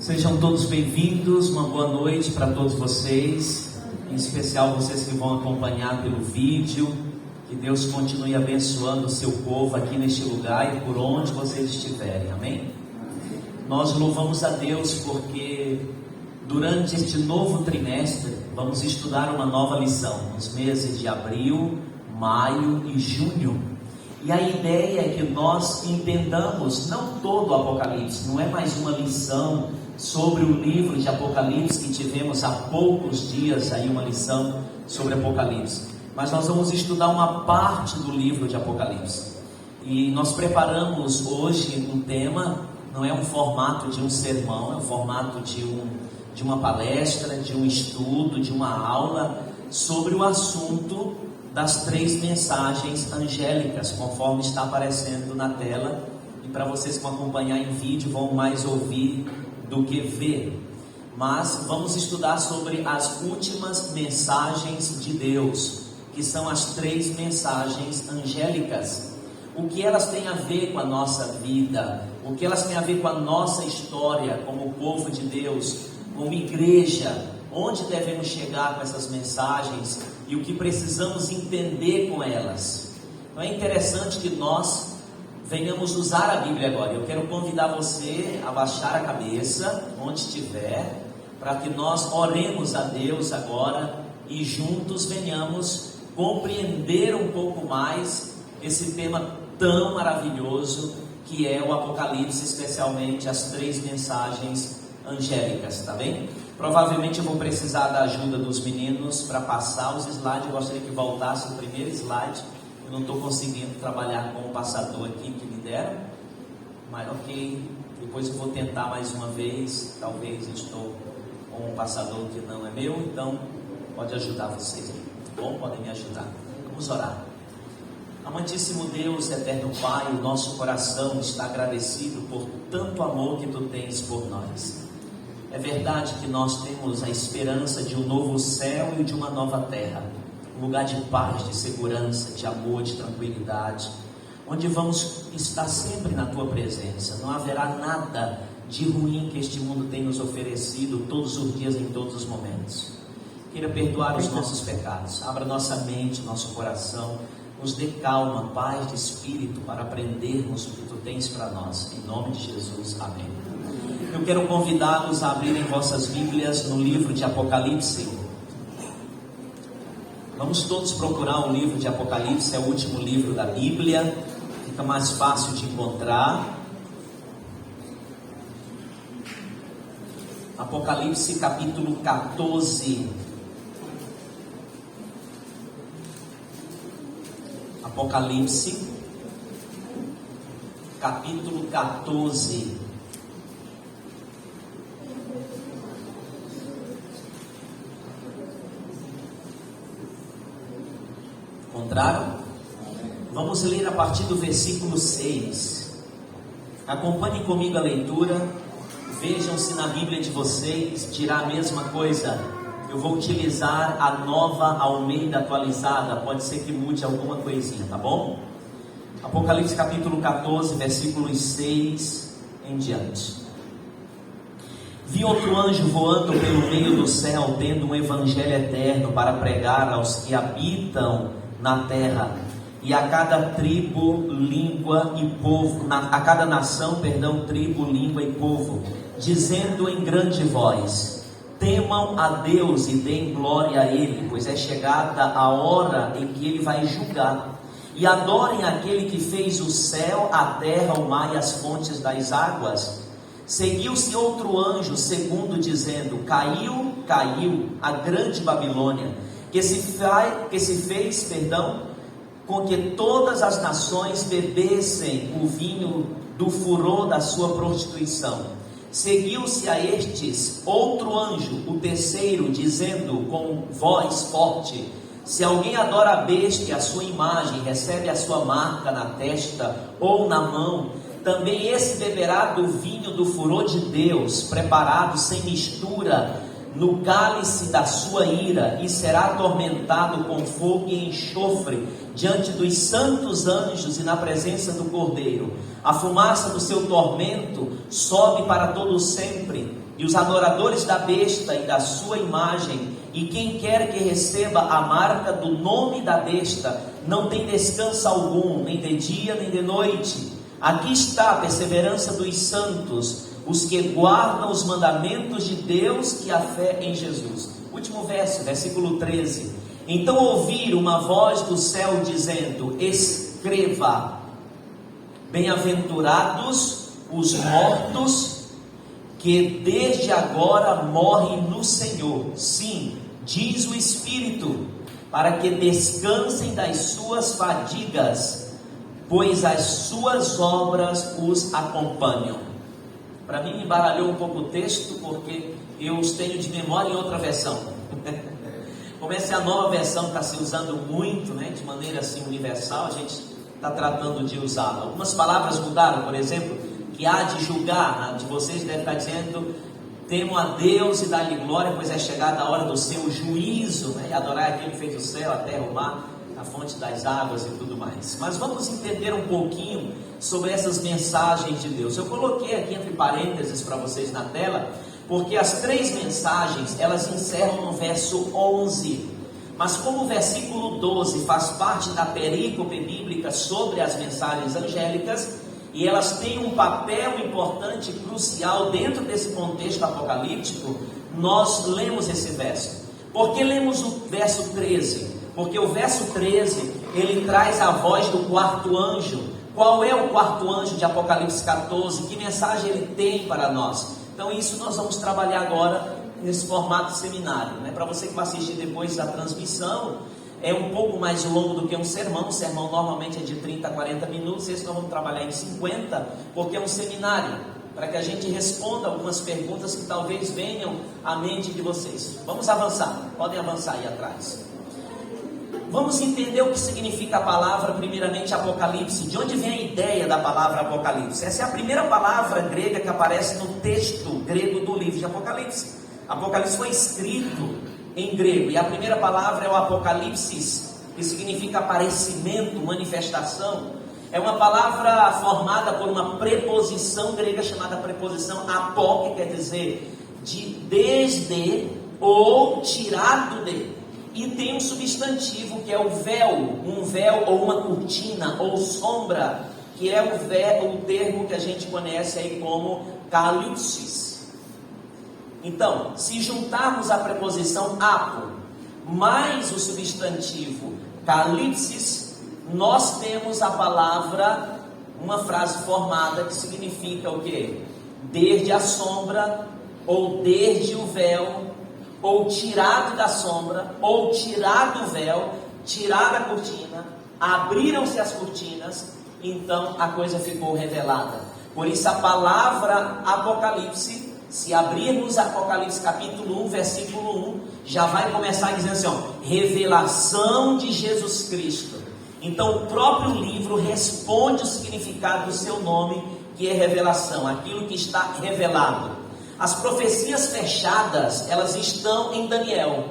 Sejam todos bem-vindos, uma boa noite para todos vocês, em especial vocês que vão acompanhar pelo vídeo. Que Deus continue abençoando o seu povo aqui neste lugar e por onde vocês estiverem, amém? Nós louvamos a Deus porque durante este novo trimestre vamos estudar uma nova lição, nos meses de abril, maio e junho. E a ideia é que nós entendamos não todo o Apocalipse, não é mais uma lição sobre o livro de Apocalipse que tivemos há poucos dias aí uma lição sobre Apocalipse, mas nós vamos estudar uma parte do livro de Apocalipse. E nós preparamos hoje um tema, não é um formato de um sermão, é um formato de uma palestra, de um estudo, de uma aula sobre o assunto das 3 mensagens angélicas, conforme está aparecendo na tela. E para vocês que vão acompanhar em vídeo, vão mais ouvir do que ver. Mas vamos estudar sobre as últimas mensagens de Deus, que são as 3 mensagens angélicas. O que elas têm a ver com a nossa vida, o que elas têm a ver com a nossa história como povo de Deus, como igreja, onde devemos chegar com essas mensagens e o que precisamos entender com elas. Então é interessante que nós venhamos usar a Bíblia agora. Eu quero convidar você a baixar a cabeça, onde estiver, para que nós oremos a Deus agora e juntos venhamos compreender um pouco mais esse tema tão maravilhoso que é o Apocalipse, especialmente as 3 mensagens angélicas, tá bem? Provavelmente eu vou precisar da ajuda dos meninos para passar os slides. Eu gostaria que voltasse o primeiro slide. Eu não estou conseguindo trabalhar com o passador aqui que me deram, mas ok, depois eu vou tentar mais uma vez. Talvez eu estou com um passador que não é meu, então pode ajudar vocês aí, tá bom? Podem me ajudar. Vamos orar. Amantíssimo Deus, eterno Pai, o nosso coração está agradecido por tanto amor que Tu tens por nós. É verdade que nós temos a esperança de um novo céu e de uma nova terra, um lugar de paz, de segurança, de amor, de tranquilidade, onde vamos estar sempre na Tua presença. Não haverá nada de ruim que este mundo tem nos oferecido todos os dias, em todos os momentos. Queira perdoar os nossos pecados, abra nossa mente, nosso coração, nos dê calma, paz de espírito para aprendermos o que Tu tens para nós. Em nome de Jesus, amém. Eu quero convidá-los a abrirem vossas Bíblias no livro de Apocalipse. Vamos todos procurar o livro de Apocalipse, é o último livro da Bíblia, fica mais fácil de encontrar. Apocalipse capítulo 14. Apocalipse capítulo 14. Encontraram? Vamos ler a partir do versículo 6. Acompanhem comigo a leitura. Vejam se na Bíblia de vocês dirá a mesma coisa. Eu vou utilizar a Nova Almeida atualizada. Pode ser que mude alguma coisinha, tá bom? Apocalipse capítulo 14, versículos 6 em diante. Vi outro anjo voando pelo meio do céu, tendo um evangelho eterno para pregar aos que habitam na terra, e a cada tribo, língua e povo, a cada nação, tribo, língua e povo, dizendo em grande voz: temam a Deus e deem glória a Ele, pois é chegada a hora em que Ele vai julgar, e adorem aquele que fez o céu, a terra, o mar e as fontes das águas. Seguiu-se outro anjo, segundo, dizendo: caiu a grande Babilônia, que se fez, com que todas as nações bebessem o vinho do furor da sua prostituição. Seguiu-se a estes outro anjo, o terceiro, dizendo com voz forte: se alguém adora a besta e a sua imagem, recebe a sua marca na testa ou na mão, também esse beberá do vinho do furor de Deus, preparado sem mistura, no cálice da sua ira, e será atormentado com fogo e enxofre diante dos santos anjos e na presença do Cordeiro. A fumaça do seu tormento sobe para todo sempre, e os adoradores da besta e da sua imagem, e quem quer que receba a marca do nome da besta, não tem descanso algum, nem de dia nem de noite. Aqui está a perseverança dos santos, os que guardam os mandamentos de Deus e a fé em Jesus. Último verso, versículo 13. Então ouvi uma voz do céu dizendo: escreva, bem-aventurados os mortos que desde agora morrem no Senhor. Sim, diz o Espírito, para que descansem das suas fadigas, pois as suas obras os acompanham. Para mim me embaralhou um pouco o texto, porque eu os tenho de memória em outra versão. Como essa é a nova versão, está se usando muito, de maneira assim universal, a gente está tratando de usá-la. Algumas palavras mudaram, por exemplo, que há de julgar, de vocês deve estar dizendo: temo a Deus e dá-lhe glória, pois é chegada a hora do seu juízo, e adorar aquele que fez o céu, a terra, o mar, a fonte das águas e tudo mais. Mas vamos entender um pouquinho sobre essas mensagens de Deus. Eu coloquei aqui entre parênteses para vocês na tela, porque as 3 mensagens, elas encerram no verso 11, mas como o versículo 12 faz parte da perícope bíblica sobre as mensagens angélicas, e elas têm um papel importante, crucial dentro desse contexto apocalíptico, nós lemos esse verso. Por que lemos o verso 13? Porque o verso 13, ele traz a voz do quarto anjo. Qual é o quarto anjo de Apocalipse 14? Que mensagem ele tem para nós? Então isso nós vamos trabalhar agora nesse formato seminário, Para você que vai assistir depois da transmissão, é um pouco mais longo do que um sermão. O sermão normalmente é de 30 a 40 minutos, esse nós vamos trabalhar em 50, porque é um seminário, para que a gente responda algumas perguntas que talvez venham à mente de vocês. Vamos avançar, podem avançar aí atrás. Vamos entender o que significa a palavra, primeiramente, Apocalipse. De onde vem a ideia da palavra Apocalipse? Essa é a primeira palavra grega que aparece no texto grego do livro de Apocalipse. Apocalipse foi escrito em grego, e a primeira palavra é o apocalipsis, que significa aparecimento, manifestação. É uma palavra formada por uma preposição grega chamada preposição apó, que quer dizer desde ou tirado de, e tem um substantivo que é o véu, um véu ou uma cortina ou sombra, que é o termo que a gente conhece aí como calipsis. Então, se juntarmos a preposição apo mais o substantivo calipsis, nós temos a palavra, uma frase formada que significa o quê? Desde a sombra, ou desde o véu, ou tirado da sombra, ou tirado o véu, tirada a cortina, abriram-se as cortinas, então a coisa ficou revelada. Por isso a palavra Apocalipse, se abrirmos Apocalipse capítulo 1, versículo 1, já vai começar dizendo assim, revelação de Jesus Cristo. Então o próprio livro responde o significado do seu nome, que é revelação, aquilo que está revelado. As profecias fechadas, elas estão em Daniel.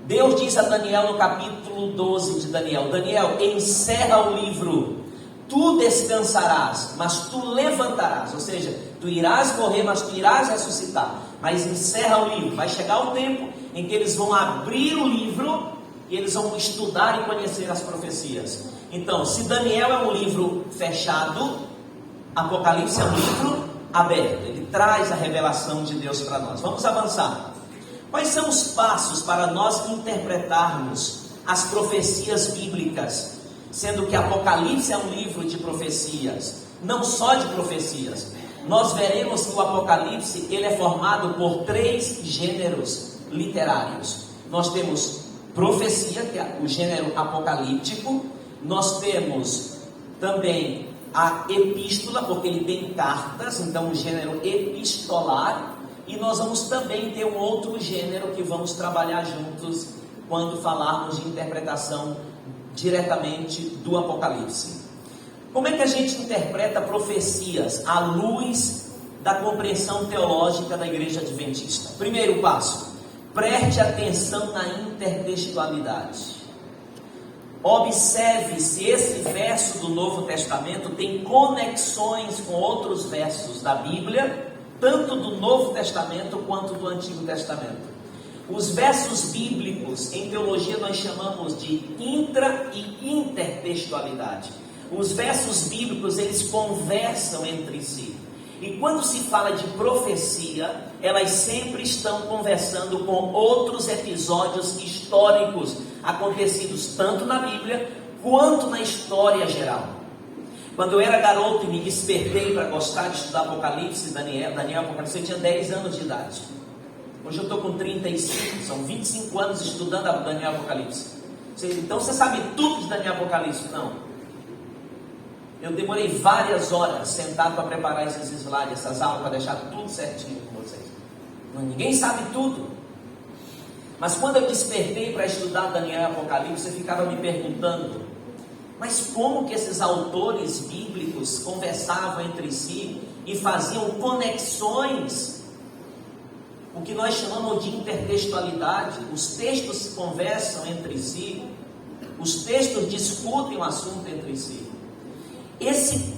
Deus diz a Daniel no capítulo 12 de Daniel, Daniel, encerra o livro, tu descansarás, mas tu levantarás, ou seja, tu irás morrer, mas tu irás ressuscitar, mas encerra o livro. Vai chegar o tempo em que eles vão abrir o livro e eles vão estudar e conhecer as profecias. Então, se Daniel é um livro fechado, Apocalipse é um livro aberto, ele traz a revelação de Deus para nós. Vamos avançar. Quais são os passos para nós interpretarmos as profecias bíblicas? Sendo que Apocalipse é um livro de profecias, não só de profecias. Nós veremos que o Apocalipse ele é formado por 3 gêneros literários. Nós temos profecia, que é o gênero apocalíptico. Nós temos também a epístola, porque ele tem cartas, então o gênero epistolar. E nós vamos também ter um outro gênero que vamos trabalhar juntos quando falarmos de interpretação diretamente do Apocalipse. Como é que a gente interpreta profecias à luz da compreensão teológica da Igreja Adventista? Primeiro passo, preste atenção na intertextualidade. Observe se esse verso do Novo Testamento tem conexões com outros versos da Bíblia tanto do Novo Testamento quanto do Antigo Testamento. Os versos bíblicos, em teologia nós chamamos de intra e intertextualidade. Os versos bíblicos, eles conversam entre si. E quando se fala de profecia, elas sempre estão conversando com outros episódios históricos acontecidos tanto na Bíblia quanto na história geral. Quando eu era garoto e me despertei para gostar de estudar Apocalipse, Daniel Apocalipse, eu tinha 10 anos de idade. Hoje eu estou com 35, são 25 anos estudando Daniel Apocalipse. Então você sabe tudo de Daniel Apocalipse? Não. Eu demorei várias horas sentado para preparar esses slides, essas aulas, para deixar tudo certinho com vocês. Ninguém sabe tudo. Mas quando eu despertei para estudar Daniel e Apocalipse, eu ficava me perguntando, mas como que esses autores bíblicos conversavam entre si e faziam conexões? O que nós chamamos de intertextualidade. Os textos conversam entre si, os textos discutem o assunto entre si. Esse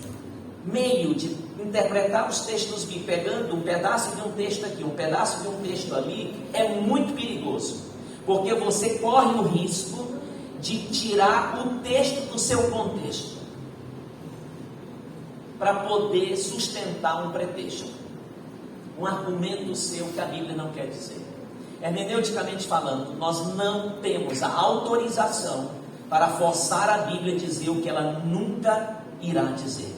meio de interpretar os textos bíblicos, pegando um pedaço de um texto aqui, um pedaço de um texto ali, é muito perigoso, porque você corre o risco de tirar o texto do seu contexto, para poder sustentar um pretexto, um argumento seu que a Bíblia não quer dizer. Hermeneuticamente falando, nós não temos a autorização para forçar a Bíblia a dizer o que ela nunca irá dizer.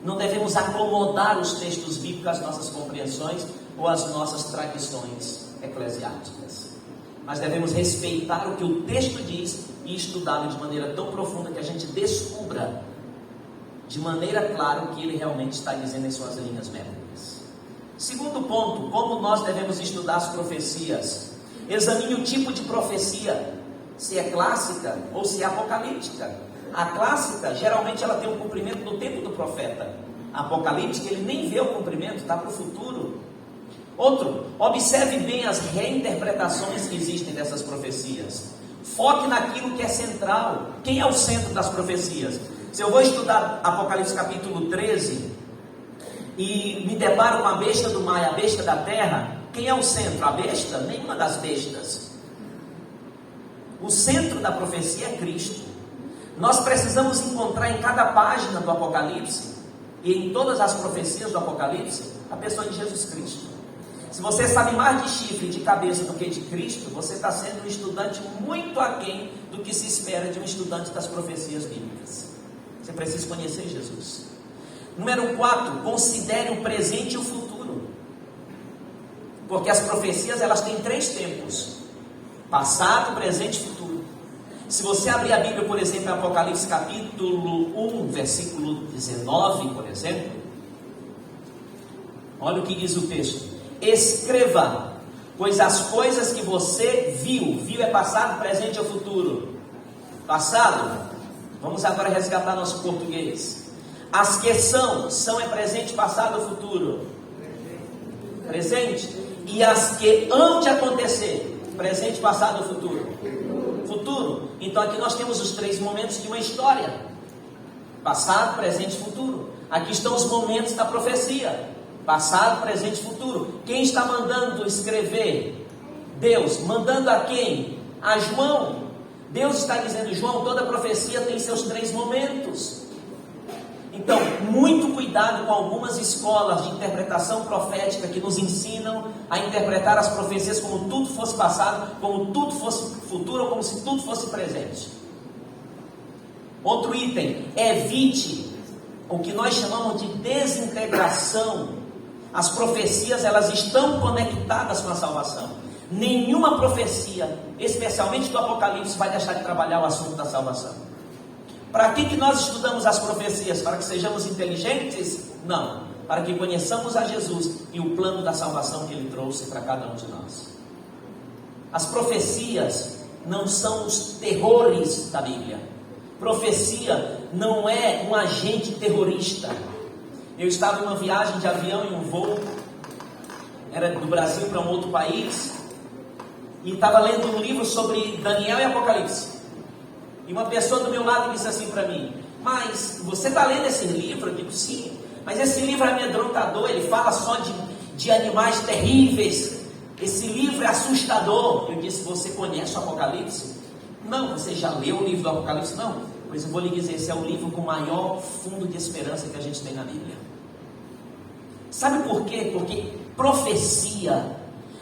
Não devemos acomodar os textos bíblicos às nossas compreensões ou às nossas tradições eclesiásticas, mas devemos respeitar o que o texto diz e estudá-lo de maneira tão profunda que a gente descubra de maneira clara o que ele realmente está dizendo em suas linhas métricas. Segundo ponto, como nós devemos estudar as profecias. Examine o tipo de profecia, se é clássica ou se é apocalíptica. A clássica, geralmente ela tem um cumprimento no tempo do profeta. A apocalíptica, ele nem vê o cumprimento, está para o futuro. Outro, observe bem as reinterpretações que existem dessas profecias. Foque naquilo que é central. Quem é o centro das profecias? Se eu vou estudar Apocalipse capítulo 13 e me deparo com a besta do mar e a besta da terra, quem é o centro? A besta? Nenhuma das bestas. O centro da profecia é Cristo. Nós precisamos encontrar em cada página do Apocalipse e em todas as profecias do Apocalipse a pessoa de Jesus Cristo. Se você sabe mais de chifre e de cabeça do que de Cristo, você está sendo um estudante muito aquém do que se espera de um estudante das profecias bíblicas. Você precisa conhecer Jesus. Número 4, considere o presente e o futuro. Porque as profecias, elas têm 3 tempos: passado, presente e futuro. Se você abrir a Bíblia, por exemplo, em Apocalipse capítulo 1, versículo 19, por exemplo, olha o que diz o texto: escreva, pois as coisas que você viu é passado, presente ou futuro? Passado. Vamos agora resgatar nosso português. As que são é presente, passado ou futuro? Presente. E as que hão de acontecer, presente, passado ou futuro? Futuro. Então aqui nós temos os 3 momentos de uma história: passado, presente e futuro. Aqui estão os momentos da profecia: passado, presente e futuro. Quem está mandando escrever? Deus. Mandando a quem? A João. Deus está dizendo: João, toda profecia tem seus 3 momentos. Então, muito cuidado com algumas escolas de interpretação profética que nos ensinam a interpretar as profecias como tudo fosse passado, como tudo fosse futuro, ou como se tudo fosse presente. Outro item: evite o que nós chamamos de desintegração. As profecias, elas estão conectadas com a salvação. Nenhuma profecia, especialmente do Apocalipse, vai deixar de trabalhar o assunto da salvação. Para que nós estudamos as profecias? Para que sejamos inteligentes? Não. Para que conheçamos a Jesus e o plano da salvação que Ele trouxe para cada um de nós. As profecias não são os terrores da Bíblia. Profecia não é um agente terrorista. Eu estava em uma viagem de avião, em um voo, era do Brasil para um outro país, e estava lendo um livro sobre Daniel e Apocalipse. E uma pessoa do meu lado disse assim para mim: mas você está lendo esse livro? Eu digo: sim. mas esse livro é amedrontador, ele fala só de animais terríveis, esse livro é assustador. Eu disse: você conhece o Apocalipse? Não. Você já leu o livro do Apocalipse? Não. Pois eu vou lhe dizer, esse é o livro com o maior fundo de esperança que a gente tem na Bíblia. Sabe por quê? Porque profecia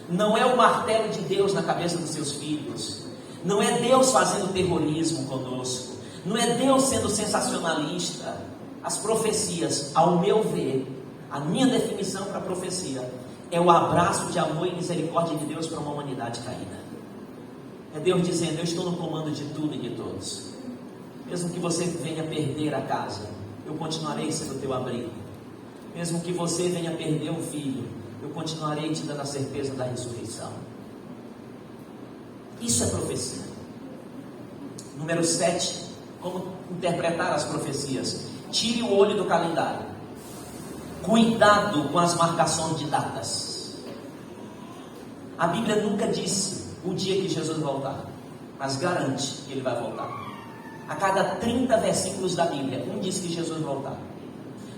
não é o martelo de Deus na cabeça dos seus filhos, não é Deus fazendo terrorismo conosco, não é Deus sendo sensacionalista. As profecias, ao meu ver, a minha definição para profecia é o abraço de amor e misericórdia de Deus para uma humanidade caída. É Deus dizendo: eu estou no comando de tudo e de todos. Mesmo que você venha perder a casa, eu continuarei sendo teu abrigo. Mesmo que você venha perder um filho, eu continuarei te dando a certeza da ressurreição. Isso é profecia. Número 7, como interpretar as profecias. Tire o olho do calendário. Cuidado com as marcações de datas. A Bíblia nunca disse o dia que Jesus voltar, mas garante que ele vai voltar. A cada 30 versículos da Bíblia, um diz que Jesus vai voltar.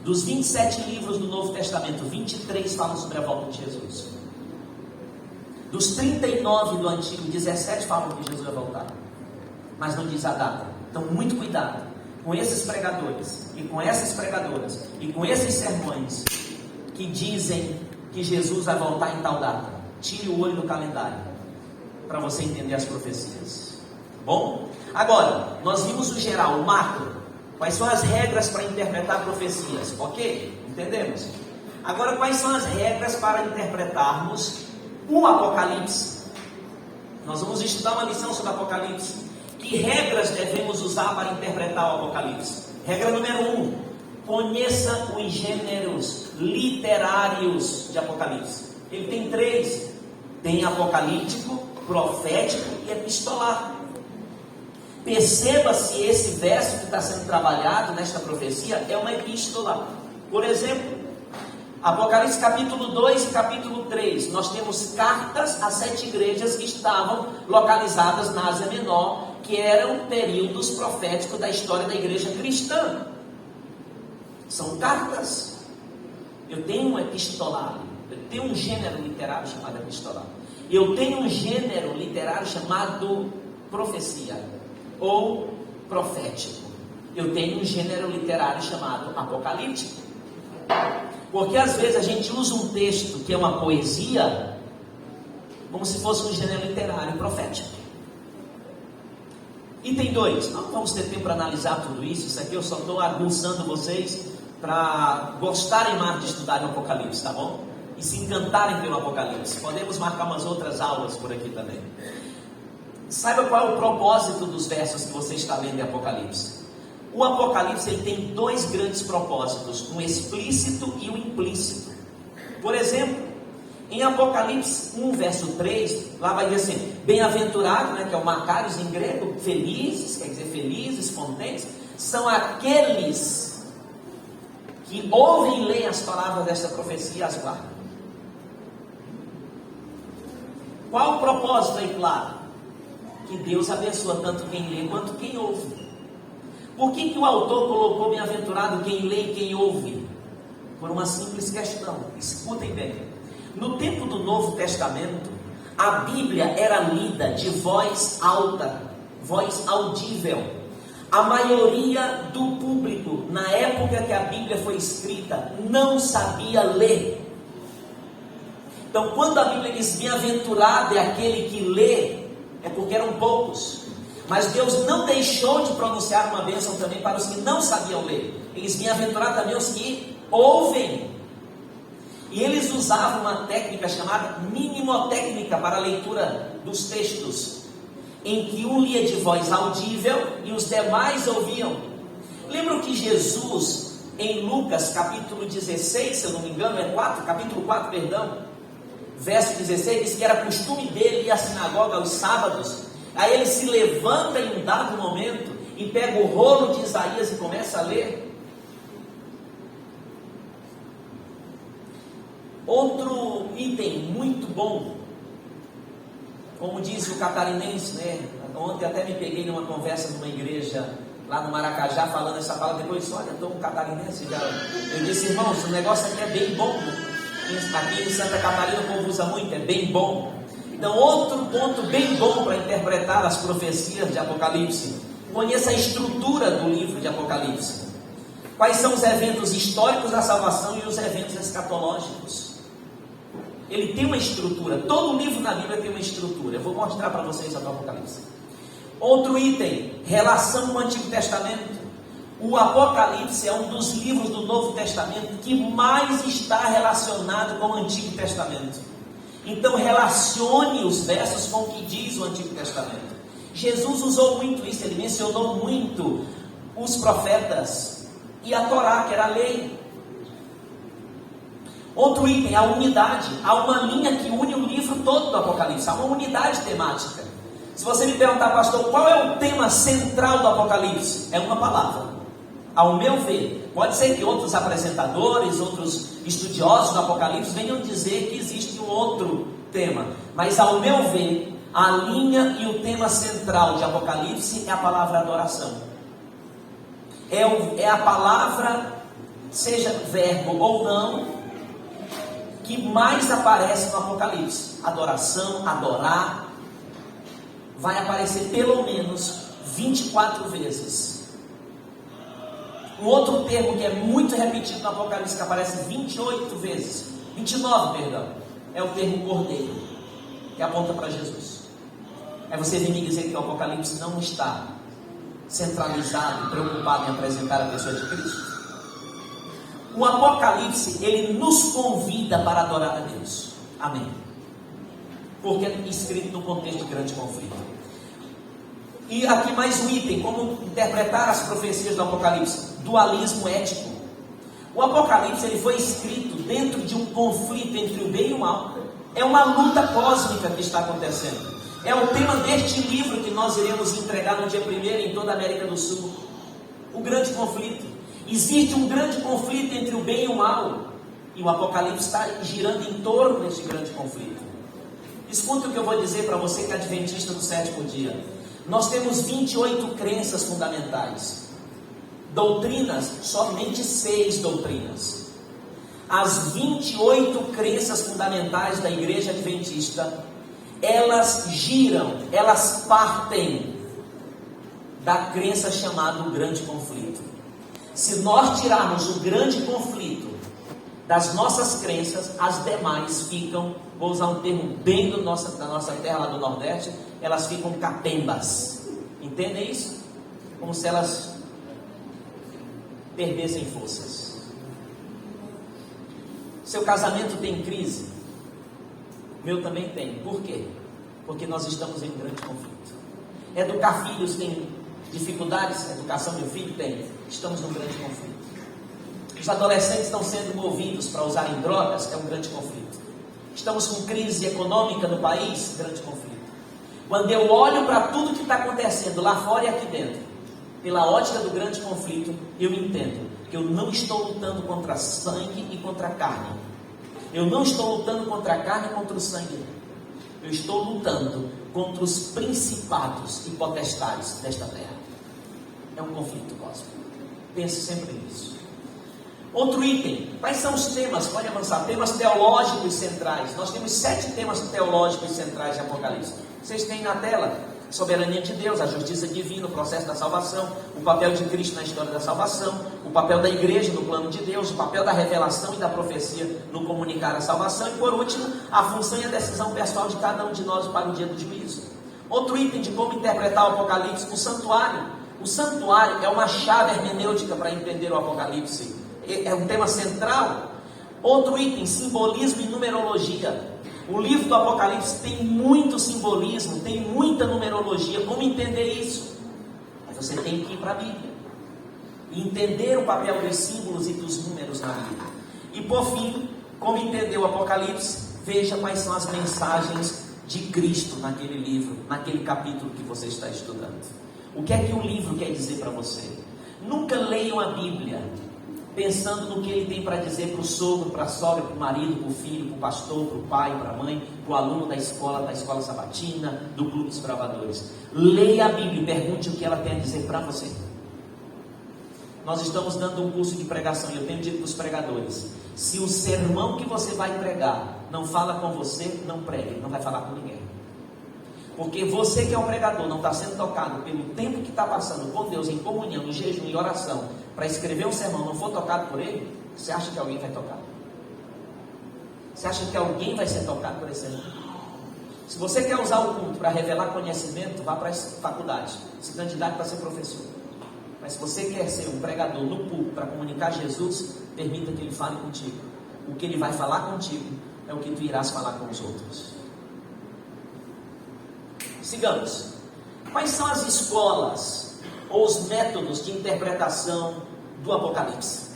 Dos 27 livros do Novo Testamento, 23 falam sobre a volta de Jesus. Dos 39 do Antigo, 17 falam que Jesus vai voltar, mas não diz a data. Então, muito cuidado com esses pregadores e com essas pregadoras e com esses sermões que dizem que Jesus vai voltar em tal data. Tire o olho do calendário para você entender as profecias. Bom, agora nós vimos o geral, o macro. Quais são as regras para interpretar profecias? Ok? Entendemos? Agora, quais são as regras para interpretarmos o Apocalipse? Nós vamos estudar uma lição sobre Apocalipse. Que regras devemos usar para interpretar o Apocalipse? Regra número 1: conheça os gêneros literários de Apocalipse. Ele tem 3: tem apocalíptico, profético e epistolar. Perceba se esse verso que está sendo trabalhado nesta profecia é uma epístola. Por exemplo, Apocalipse capítulo 2 e capítulo 3, nós temos cartas a 7 igrejas que estavam localizadas na Ásia Menor, que eram períodos proféticos da história da igreja cristã. São cartas. Eu tenho um epistolário, eu tenho um gênero literário chamado epistolário. Eu tenho um gênero literário chamado profecia ou profético. Eu tenho um gênero literário chamado apocalíptico. Porque às vezes a gente usa um texto que é uma poesia como se fosse um gênero literário profético. Item 2, não vamos ter tempo para analisar tudo isso. Isso aqui eu só estou aguçando vocês para gostarem mais de estudar o Apocalipse, tá bom? E se encantarem pelo Apocalipse. Podemos marcar umas outras aulas por aqui também. Saiba qual é o propósito dos versos que você está lendo em Apocalipse. O Apocalipse ele tem 2 grandes propósitos, um explícito e um implícito. Por exemplo, em Apocalipse 1, verso 3, lá vai dizer assim: bem-aventurado, né, que é o Macarios em grego, felizes, quer dizer felizes, contentes, são aqueles que ouvem e leem as palavras desta profecia e as guardam. Qual o propósito aí, claro? Que Deus abençoa tanto quem lê quanto quem ouve. Por que o autor colocou bem-aventurado quem lê e quem ouve? Por uma simples questão. Escutem bem. No tempo do Novo Testamento, a Bíblia era lida de voz alta, voz audível. A maioria do público, na época que a Bíblia foi escrita, não sabia ler. Então, quando a Bíblia diz bem-aventurado é aquele que lê, é porque eram poucos. Mas Deus não deixou de pronunciar uma bênção também para os que não sabiam ler. Eles bem-aventurados também os que ouvem. E eles usavam uma técnica chamada mnemotécnica para a leitura dos textos, em que um lia de voz audível e os demais ouviam. Lembram que Jesus, em Lucas capítulo 16, se eu não me engano, capítulo 4, verso 16, diz que era costume dele ir à sinagoga aos sábados. Aí ele se levanta em um dado momento e pega o rolo de Isaías e começa a ler. Outro item muito bom, como diz o catarinense, né? Ontem até me peguei numa conversa numa igreja lá no Maracajá, falando essa palavra. Depois disse: olha, eu estou um catarinense já. Eu disse: irmãos, o negócio aqui é bem bom. Aqui em Santa Catarina o povo usa muito, é bem bom. Então, outro ponto bem bom para interpretar as profecias de Apocalipse: conheça a estrutura do livro de Apocalipse. Quais são os eventos históricos da salvação e os eventos escatológicos? Ele tem uma estrutura. Todo livro na Bíblia tem uma estrutura. Eu vou mostrar para vocês a do Apocalipse. Outro item: relação com o Antigo Testamento. O Apocalipse é um dos livros do Novo Testamento que mais está relacionado com o Antigo Testamento. Então relacione os versos com o que diz o Antigo Testamento. Jesus usou muito isso, ele mencionou muito os profetas e a Torá, que era a lei. Outro item: a unidade. Há uma linha que une o livro todo do Apocalipse, há uma unidade temática. Se você me perguntar: pastor, qual é o tema central do Apocalipse? É uma palavra. Ao meu ver, pode ser que outros apresentadores, outros estudiosos do Apocalipse venham dizer que existe um outro tema, mas ao meu ver, a linha e o tema central de Apocalipse é a palavra adoração. É a palavra, seja verbo ou não, que mais aparece no Apocalipse. Adoração, adorar, vai aparecer pelo menos 24 vezes. Um outro termo que é muito repetido no Apocalipse, que aparece 28 vezes, 29, perdão, é o termo cordeiro, que aponta para Jesus. Aí você vem me dizer que o Apocalipse não está centralizado, preocupado em apresentar a pessoa de Cristo? O Apocalipse, ele nos convida para adorar a Deus. Amém. Porque é escrito no contexto de grande conflito. E aqui mais um item: como interpretar as profecias do Apocalipse. Dualismo ético. O Apocalipse, ele foi escrito dentro de um conflito entre o bem e o mal. É uma luta cósmica que está acontecendo. É o tema deste livro que nós iremos entregar no dia 1º em toda a América do Sul. O grande conflito. Existe um grande conflito entre o bem e o mal. E o Apocalipse está girando em torno deste grande conflito. Escuta o que eu vou dizer para você que é adventista do 7º dia. Nós temos 28 crenças fundamentais. Doutrinas, somente 6 doutrinas. As 28 crenças fundamentais da Igreja Adventista, elas giram, elas partem da crença chamada o grande conflito. Se nós tirarmos o grande conflito das nossas crenças, as demais ficam, vou usar um termo bem da nossa terra lá do Nordeste, elas ficam capembas. Entendem isso? Como se elas perdessem forças. Seu casamento tem crise? Meu também tem. Por quê? Porque nós estamos em um grande conflito. Educar filhos tem dificuldades? A educação do filho tem. Estamos num grande conflito. Os adolescentes estão sendo movidos para usarem drogas? É um grande conflito. Estamos com crise econômica no país? Grande conflito. Quando eu olho para tudo que está acontecendo lá fora e aqui dentro, pela ótica do grande conflito, eu entendo que eu não estou lutando contra sangue e contra carne. Eu não estou lutando contra a carne e contra o sangue. Eu estou lutando contra os principados e potestades desta terra. É um conflito cósmico. Pense sempre nisso. Outro item: quais são os temas? Pode avançar. Temas teológicos centrais. Nós temos 7 temas teológicos centrais de Apocalipse. Vocês têm na tela: soberania de Deus, a justiça divina, o processo da salvação, o papel de Cristo na história da salvação, o papel da igreja no plano de Deus, o papel da revelação e da profecia no comunicar a salvação, e por último, a função e a decisão pessoal de cada um de nós para o dia do juízo. Outro item de como interpretar o Apocalipse: o santuário. O santuário é uma chave hermenêutica para entender o Apocalipse. É um tema central. Outro item: simbolismo e numerologia. O livro do Apocalipse tem muito simbolismo, tem muita numerologia. Como entender isso? Você tem que ir para a Bíblia e entender o papel dos símbolos e dos números na Bíblia. E por fim, como entender o Apocalipse? Veja quais são as mensagens de Cristo naquele livro, naquele capítulo que você está estudando. O que é que o livro quer dizer para você? Nunca leiam a Bíblia pensando no que ele tem para dizer para o sogro, para a sogra, para o marido, para o filho, para o pastor, para o pai, para a mãe, para o aluno da escola sabatina, do clube dos bravadores. Leia a Bíblia e pergunte o que ela tem a dizer para você. Nós estamos dando um curso de pregação e eu tenho dito para os pregadores: se o sermão que você vai pregar não fala com você, não pregue, não vai falar com ninguém. Porque você que é um pregador não está sendo tocado pelo tempo que está passando com Deus em comunhão, em jejum e oração, para escrever um sermão, não for tocado por ele, você acha que alguém vai tocar? Você acha que alguém vai ser tocado por esse sermão? Se você quer usar o culto para revelar conhecimento, vá para a faculdade, se candidate para ser professor. Mas se você quer ser um pregador no púlpito para comunicar Jesus, permita que ele fale contigo. O que ele vai falar contigo é o que tu irás falar com os outros. Sigamos. Quais são as escolas ou os métodos de interpretação do Apocalipse?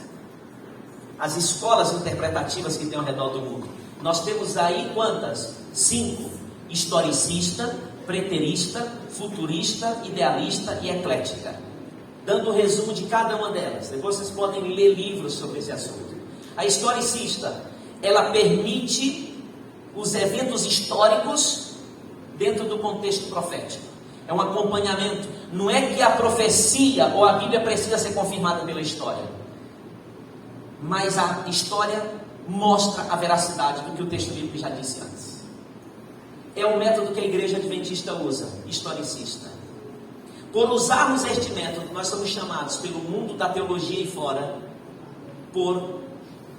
As escolas interpretativas que tem ao redor do mundo. Nós temos aí quantas? 5. Historicista, preterista, futurista, idealista e eclética. Dando o resumo de cada uma delas. Depois vocês podem ler livros sobre esse assunto. A historicista, ela permite os eventos históricos dentro do contexto profético. É um acompanhamento. Não é que a profecia ou a Bíblia precisa ser confirmada pela história, mas a história mostra a veracidade do que o texto bíblico já disse antes. É o método que a igreja adventista usa, historicista. Por usarmos este método, nós somos chamados pelo mundo da teologia e fora por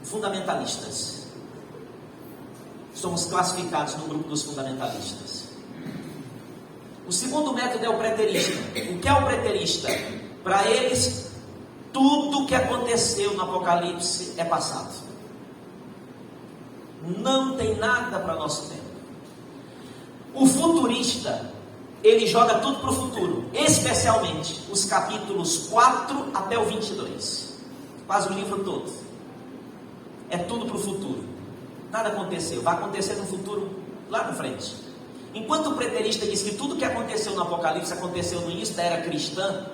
fundamentalistas. Somos classificados no grupo dos fundamentalistas. O segundo método é o preterista. O que é o preterista? Para eles, tudo que aconteceu no Apocalipse é passado. Não tem nada para nosso tempo. O futurista, ele joga tudo para o futuro, especialmente os capítulos 4 até o 22. Quase o livro todo. É tudo para o futuro. Nada aconteceu, vai acontecer no futuro, lá na frente. Enquanto o preterista diz que tudo que aconteceu no Apocalipse aconteceu no início da era cristã,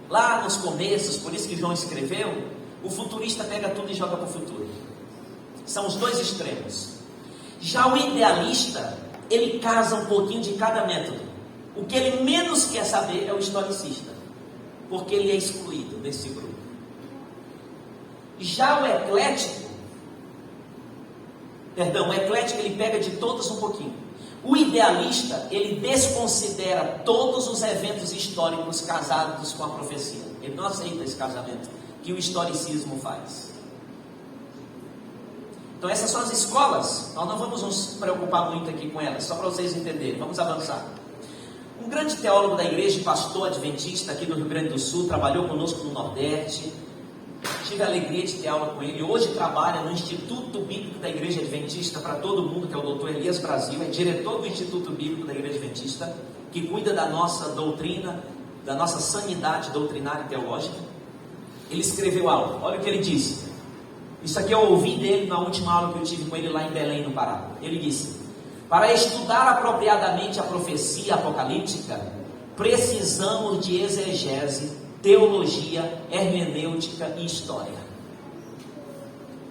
lá nos começos, por isso que João escreveu, o futurista pega tudo e joga para o futuro. São os dois extremos. Já o idealista, ele casa um pouquinho de cada método. O que ele menos quer saber é o historicista, porque ele é excluído desse grupo. Já o eclético, ele pega de todos um pouquinho. O idealista, ele desconsidera todos os eventos históricos casados com a profecia. Ele não aceita esse casamento que o historicismo faz. Então essas são as escolas. Nós não vamos nos preocupar muito aqui com elas, só para vocês entenderem. Vamos avançar. Um grande teólogo da igreja e pastor adventista aqui do Rio Grande do Sul, trabalhou conosco no Nordeste. Tive a alegria de ter aula com ele. Hoje trabalha no Instituto Bíblico da Igreja Adventista para todo mundo, que é o Dr. Elias Brasil, é diretor do Instituto Bíblico da Igreja Adventista, que cuida da nossa doutrina, da nossa sanidade doutrinária e teológica. Ele escreveu algo, olha o que ele disse. Isso aqui eu ouvi dele na última aula que eu tive com ele lá em Belém, no Pará. Ele disse: para estudar apropriadamente a profecia apocalíptica, precisamos de exegese, teologia, hermenêutica e história.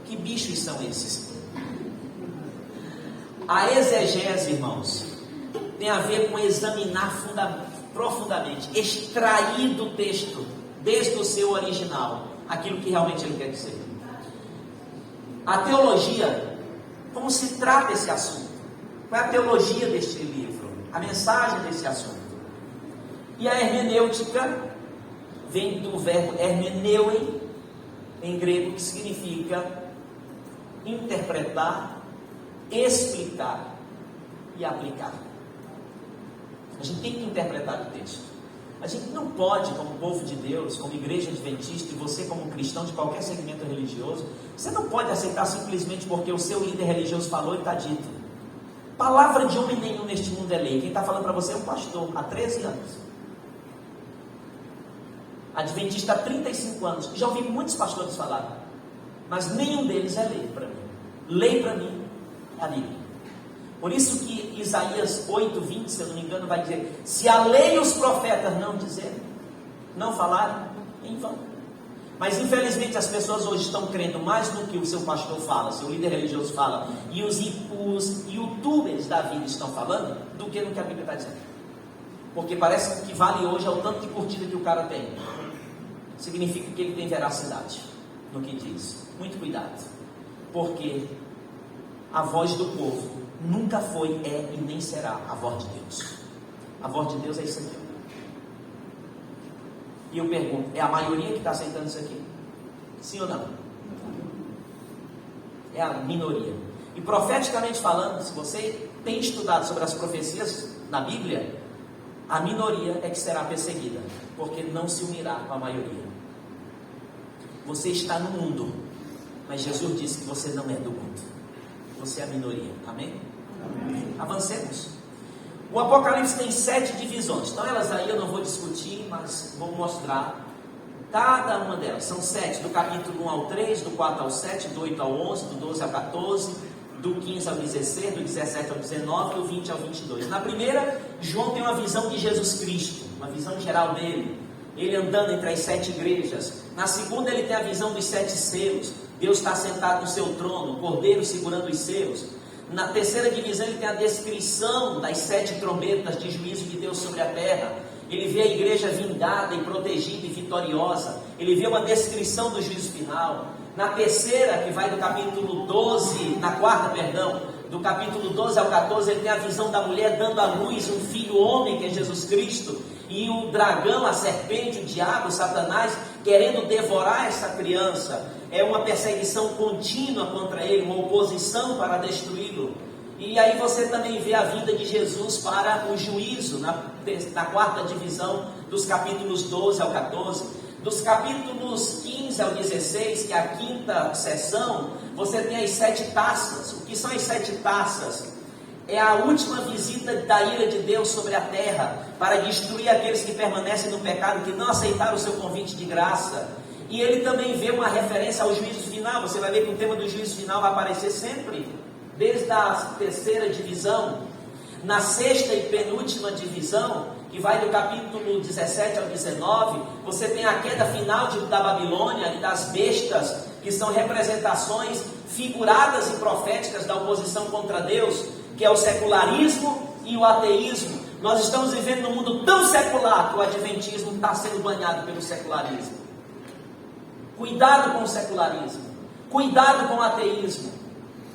Que bichos são esses? A exegese, irmãos, tem a ver com examinar profundamente, extrair do texto, desde o seu original, aquilo que realmente ele quer dizer. A teologia, como se trata esse assunto? Qual é a teologia deste livro? A mensagem desse assunto? E a hermenêutica vem do verbo hermeneuin, em grego, que significa interpretar, explicar e aplicar. A gente tem que interpretar o texto. A gente não pode, como povo de Deus, como igreja adventista, e você como cristão de qualquer segmento religioso, você não pode aceitar simplesmente porque o seu líder religioso falou e está dito. Palavra de homem nenhum neste mundo é lei. Quem está falando para você é um pastor, há 13 anos. Adventista há 35 anos. Já ouvi muitos pastores falarem, mas nenhum deles é lei para mim. Lei para mim é a Bíblia. Por isso que Isaías 8:20, se eu não me engano, vai dizer: se a lei e os profetas não dizerem, não falarem, em vão. Mas infelizmente as pessoas hoje estão crendo mais no que o seu pastor fala, seu líder religioso fala, e os youtubers da vida estão falando, do que no que a Bíblia está dizendo. Porque parece que vale hoje ao tanto de curtida que o cara tem. significa que ele tem veracidade no que diz. Muito cuidado, porque a voz do povo nunca foi, é e nem será a voz de Deus. A voz de Deus é isso aqui. E eu pergunto, é a maioria que está aceitando isso aqui? Sim ou não? É a minoria. E profeticamente falando, se você tem estudado sobre as profecias na Bíblia, a minoria é que será perseguida, porque não se unirá com a maioria. Você está no mundo, mas Jesus disse que você não é do mundo. Você é a minoria. Amém? Amém. Avancemos. O Apocalipse tem 7 divisões. Então elas aí eu não vou discutir, mas vou mostrar cada uma delas. São 7, do capítulo 1 ao 3, do 4 ao 7, do 8 ao 11, do 12 ao 14, do 15 ao 16, do 17 ao 19, do 20 ao 22. Na primeira, João tem uma visão de Jesus Cristo, uma visão geral dele, ele andando entre as 7 igrejas. Na segunda, ele tem a visão dos 7 selos. Deus está sentado no seu trono, o Cordeiro segurando os selos. Na terceira divisão, ele tem a descrição das 7 trombetas de juízo de Deus sobre a terra. Ele vê a igreja vingada e protegida e vitoriosa. Ele vê uma descrição do juízo final. Na terceira, que vai do capítulo 12, na quarta, perdão, do capítulo 12 ao 14, ele tem a visão da mulher dando à luz um filho homem, que é Jesus Cristo, e o dragão, a serpente, o diabo, Satanás, querendo devorar essa criança. É uma perseguição contínua contra ele, uma oposição para destruí-lo. E aí você também vê a vinda de Jesus para o juízo, na quarta divisão, dos capítulos 12 ao 14. Dos capítulos 15 ao 16, que é a quinta sessão, você tem as 7 taças. O que são as 7 taças? É a última visita da ira de Deus sobre a terra, para destruir aqueles que permanecem no pecado, que não aceitaram o seu convite de graça. E ele também vê uma referência ao juízo final. Você vai ver que o tema do juízo final vai aparecer sempre, desde a terceira divisão. Na sexta e penúltima divisão, que vai do capítulo 17 ao 19, você tem a queda final da Babilônia e das bestas, que são representações figuradas e proféticas da oposição contra Deus, que é o secularismo e o ateísmo. Nós estamos vivendo num mundo tão secular que o adventismo está sendo banhado pelo secularismo. Cuidado com o secularismo, cuidado com o ateísmo.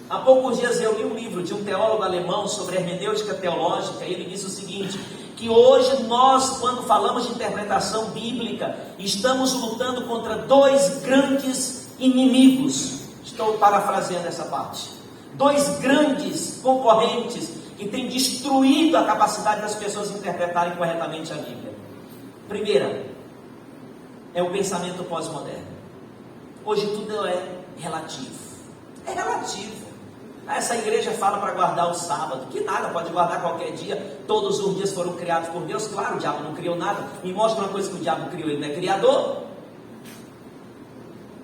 Há poucos dias eu li um livro de um teólogo alemão sobre hermenêutica teológica, e ele diz o seguinte, que hoje nós, quando falamos de interpretação bíblica, estamos lutando contra 2 grandes inimigos. Estou parafraseando essa parte. 2 grandes concorrentes que têm destruído a capacidade das pessoas interpretarem corretamente a Bíblia. Primeira, é o pensamento pós-moderno. Hoje tudo é relativo. É relativo. Essa igreja fala para guardar o sábado, que nada, pode guardar qualquer dia, todos os dias foram criados por Deus. Claro, o diabo não criou nada. Me mostra uma coisa que o diabo criou, ele não é criador.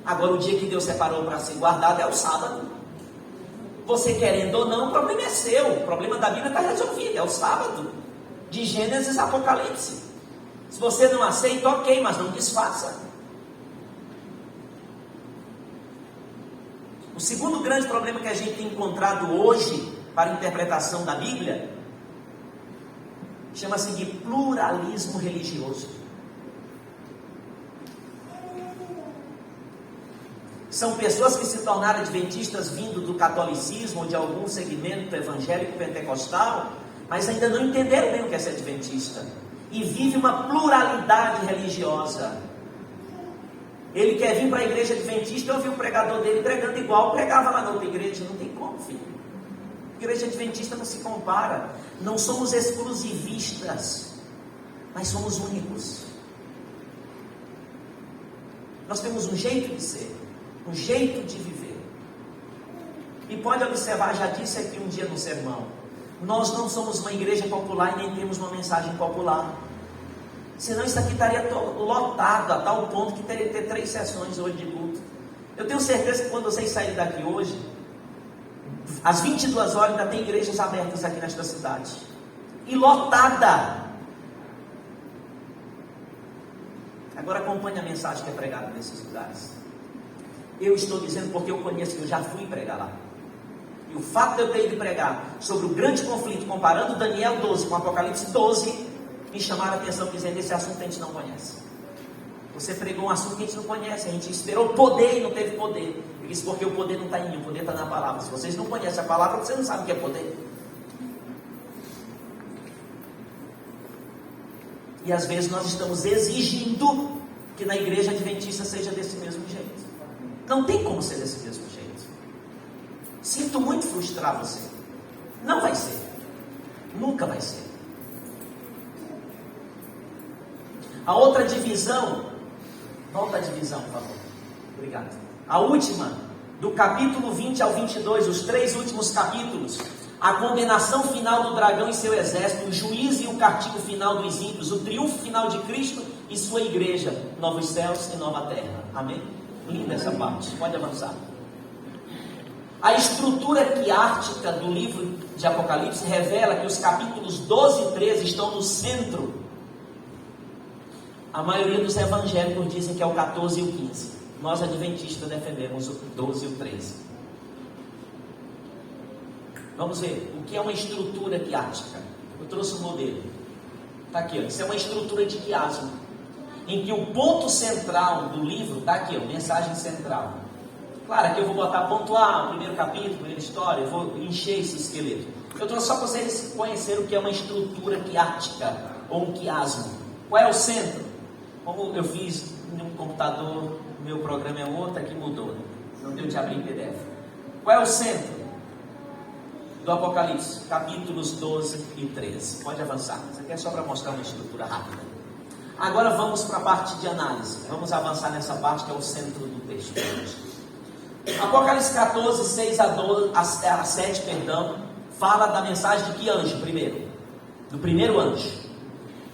Agora o dia que Deus separou para ser guardado é o sábado. Você querendo ou não, o problema é seu. O problema da Bíblia está resolvido, é o sábado, de Gênesis a Apocalipse. Se você não aceita, ok, mas não desfaça. O segundo grande problema que a gente tem encontrado hoje para a interpretação da Bíblia chama-se de pluralismo religioso. São pessoas que se tornaram adventistas vindo do catolicismo ou de algum segmento evangélico pentecostal, mas ainda não entenderam bem o que é ser adventista, e vive uma pluralidade religiosa. Ele quer vir para a igreja adventista, eu vi o pregador dele pregando igual pregava lá na outra igreja. Não tem como, filho. A igreja adventista não se compara. Não somos exclusivistas, mas somos únicos. Nós temos um jeito de ser, um jeito de viver. E pode observar, já disse aqui um dia no sermão, nós não somos uma igreja popular e nem temos uma mensagem popular. Senão isso aqui estaria lotado a tal ponto que teria que ter 3 sessões hoje de culto. Eu tenho certeza que quando vocês saírem daqui hoje, às 22 horas ainda tem igrejas abertas aqui nesta cidade. E lotada. Agora acompanhe a mensagem que é pregada nesses lugares. Eu estou dizendo porque eu conheço, que eu já fui pregar lá. E o fato de eu ter ido pregar sobre o grande conflito, comparando Daniel 12 com Apocalipse 12, me chamaram a atenção dizendo, esse assunto a gente não conhece. Você pregou um assunto que a gente não conhece, a gente esperou poder e não teve poder. Eu disse, porque o poder não está em mim, o poder está na palavra. Se vocês não conhecem a palavra, vocês não sabem o que é poder. E às vezes nós estamos exigindo que na igreja adventista seja desse mesmo jeito. Não tem como ser desse mesmo jeito. Sinto muito frustrar você. Não vai ser. Nunca vai ser. A outra divisão, volta a divisão, por favor. Obrigado. A última, do capítulo 20 ao 22, os 3 últimos capítulos, a condenação final do dragão e seu exército, o juízo e o castigo final dos ímpios, o triunfo final de Cristo e sua igreja, novos céus e nova terra. Amém? Linda essa parte, pode avançar. A estrutura quiártica do livro de Apocalipse revela que os capítulos 12 e 13 estão no centro. A maioria dos evangélicos dizem que é o 14 e o 15. Nós adventistas defendemos o 12 e o 13. Vamos ver o que é uma estrutura quiástica. Eu trouxe um modelo. Está aqui, ó. Isso é uma estrutura de quiasmo, em que o ponto central do livro está aqui, ó, mensagem central. Claro, aqui eu vou botar ponto A, primeiro capítulo, primeira história, eu vou encher esse esqueleto. Eu trouxe só para vocês conhecerem o que é uma estrutura quiástica ou um quiasmo. Qual é o centro? Como eu fiz no computador, meu programa é outro, aqui mudou. Não deu de abrir em PDF. Qual é o centro do Apocalipse? Capítulos 12 e 13. Pode avançar. Isso aqui é só para mostrar uma estrutura rápida. Agora vamos para a parte de análise. Vamos avançar nessa parte que é o centro do texto. Apocalipse 14, 6 a 7, fala da mensagem de que anjo primeiro? Do primeiro anjo.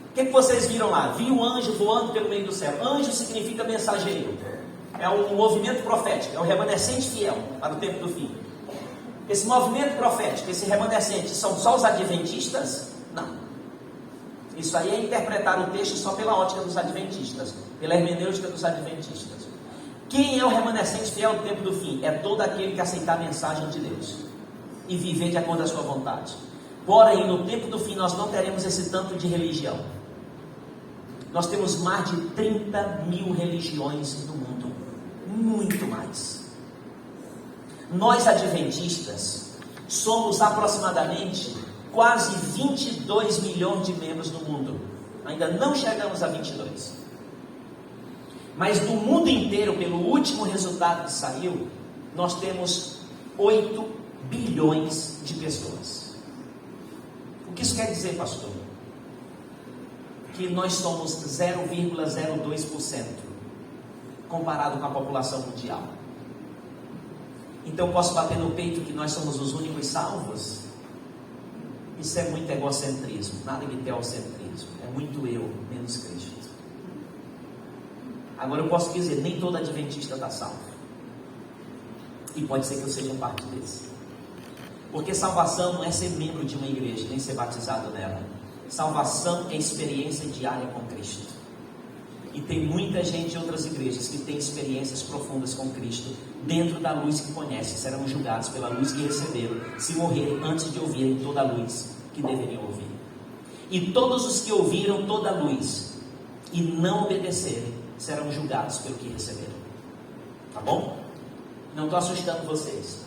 O que vocês viram lá? Vi um anjo voando pelo meio do céu. Anjo significa mensageiro. É um movimento profético, é o remanescente fiel para o tempo do fim. Esse movimento profético, esse remanescente, são só os adventistas? Não. Isso aí é interpretar o texto só pela ótica dos adventistas, pela hermenêutica dos adventistas. Quem é o remanescente fiel no tempo do fim? É todo aquele que aceitar a mensagem de Deus e viver de acordo com a sua vontade. Porém, no tempo do fim, nós não teremos esse tanto de religião. Nós temos mais de 30 mil religiões no mundo. Muito mais. Nós adventistas somos aproximadamente quase 22 milhões de membros no mundo. Ainda não chegamos a 22. Mas do mundo inteiro, pelo último resultado que saiu, nós temos 8 bilhões de pessoas. O que isso quer dizer, pastor? Que nós somos 0,02% comparado com a população mundial. Então posso bater no peito que nós somos os únicos salvos? Isso é muito egocentrismo, nada de teocentrismo. É muito eu, menos Cristo. Agora eu posso dizer, nem todo adventista está salvo. E pode ser que eu seja parte desse. Porque salvação não é ser membro de uma igreja, nem ser batizado nela. Salvação é experiência diária com Cristo. E tem muita gente em outras igrejas que tem experiências profundas com Cristo, dentro da luz que conhecem, serão julgados pela luz que receberam, se morrerem antes de ouvirem toda a luz que deveriam ouvir. E todos os que ouviram toda a luz e não obedecerem, serão julgados pelo que receberam. Tá bom? Não estou assustando vocês.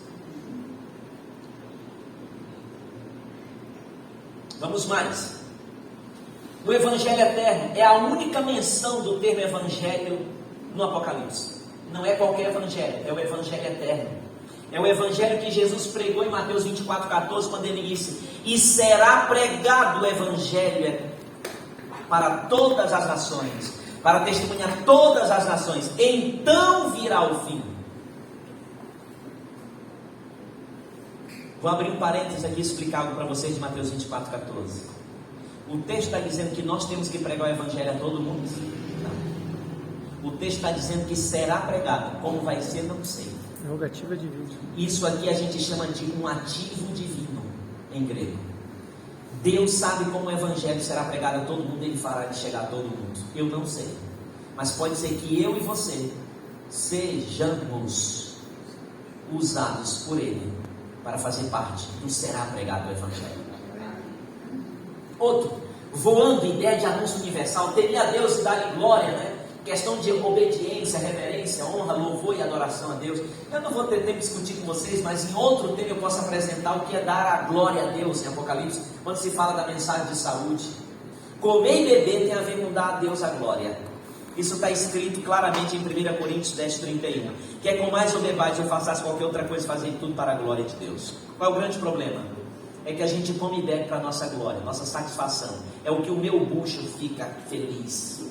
Vamos mais. O Evangelho Eterno é a única menção do termo Evangelho no Apocalipse. Não é qualquer Evangelho, é o Evangelho Eterno. É o Evangelho que Jesus pregou em Mateus 24,14, quando ele disse: e será pregado o Evangelho para todas as nações, para testemunhar todas as nações, então virá o fim. Vou abrir um parênteses aqui e explicar algo para vocês de Mateus 24,14. O texto está dizendo que nós temos que pregar o Evangelho a todo mundo? Não. O texto está dizendo que será pregado. Como vai ser, não sei. Prerrogativa divina. Isso aqui a gente chama de um ativo divino, em grego. Deus sabe como o Evangelho será pregado a todo mundo, Ele fará de chegar a todo mundo. Eu não sei. Mas pode ser que eu e você sejamos usados por Ele para fazer parte do será pregado o Evangelho. Outro, voando, ideia de anúncio universal, temer a Deus e dar-lhe glória, né? questão de obediência, reverência, honra, louvor e adoração a Deus. Eu não vou ter tempo de discutir com vocês, mas em outro tempo eu posso apresentar o que é dar a glória a Deus em Apocalipse, quando se fala da mensagem de saúde. Comer e beber tem a ver com dar a Deus a glória. Isso está escrito claramente em 1 Coríntios 10:31. Que é com mais ou bebais ou façais qualquer outra coisa, fazendo tudo para a glória de Deus. Qual é o grande problema? É que a gente come e bebe para a nossa glória, nossa satisfação. É o que o meu bucho fica feliz.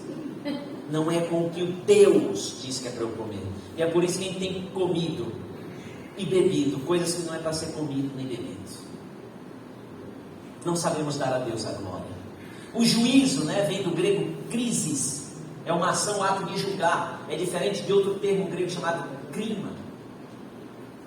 Não é com o que o Deus diz que é para eu comer. E é por isso que a gente tem comido e bebido coisas que não é para ser comido nem bebido. Não sabemos dar a Deus a glória. O juízo, vem do grego crisis. É uma ação, ato de julgar. É diferente de outro termo grego chamado crima.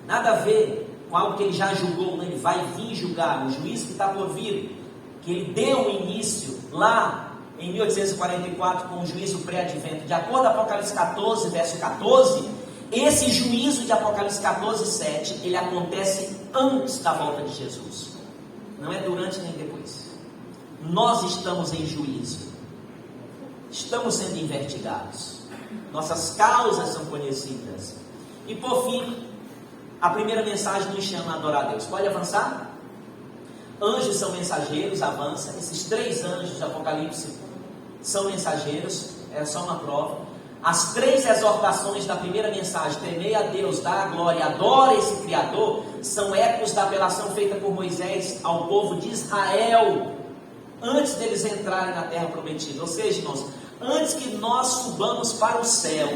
Nada a ver com algo que ele já julgou, ele vai vir julgar. O juízo que está por vir, que ele deu início lá em 1844 com o juízo pré-advento. De acordo com Apocalipse 14, verso 14, esse juízo de Apocalipse 14, 7, ele acontece antes da volta de Jesus. Não é durante nem depois. Nós estamos em juízo. Estamos sendo investigados. Nossas causas são conhecidas. E por fim, a primeira mensagem nos chama a adorar a Deus. Pode avançar? Anjos são mensageiros, avança. Esses 3 anjos de Apocalipse são mensageiros, é só uma prova. As 3 exortações da primeira mensagem, temei a Deus, dá a glória, adora esse Criador, são ecos da apelação feita por Moisés ao povo de Israel, antes deles entrarem na terra prometida. Ou seja, irmãos, antes que nós subamos para o céu,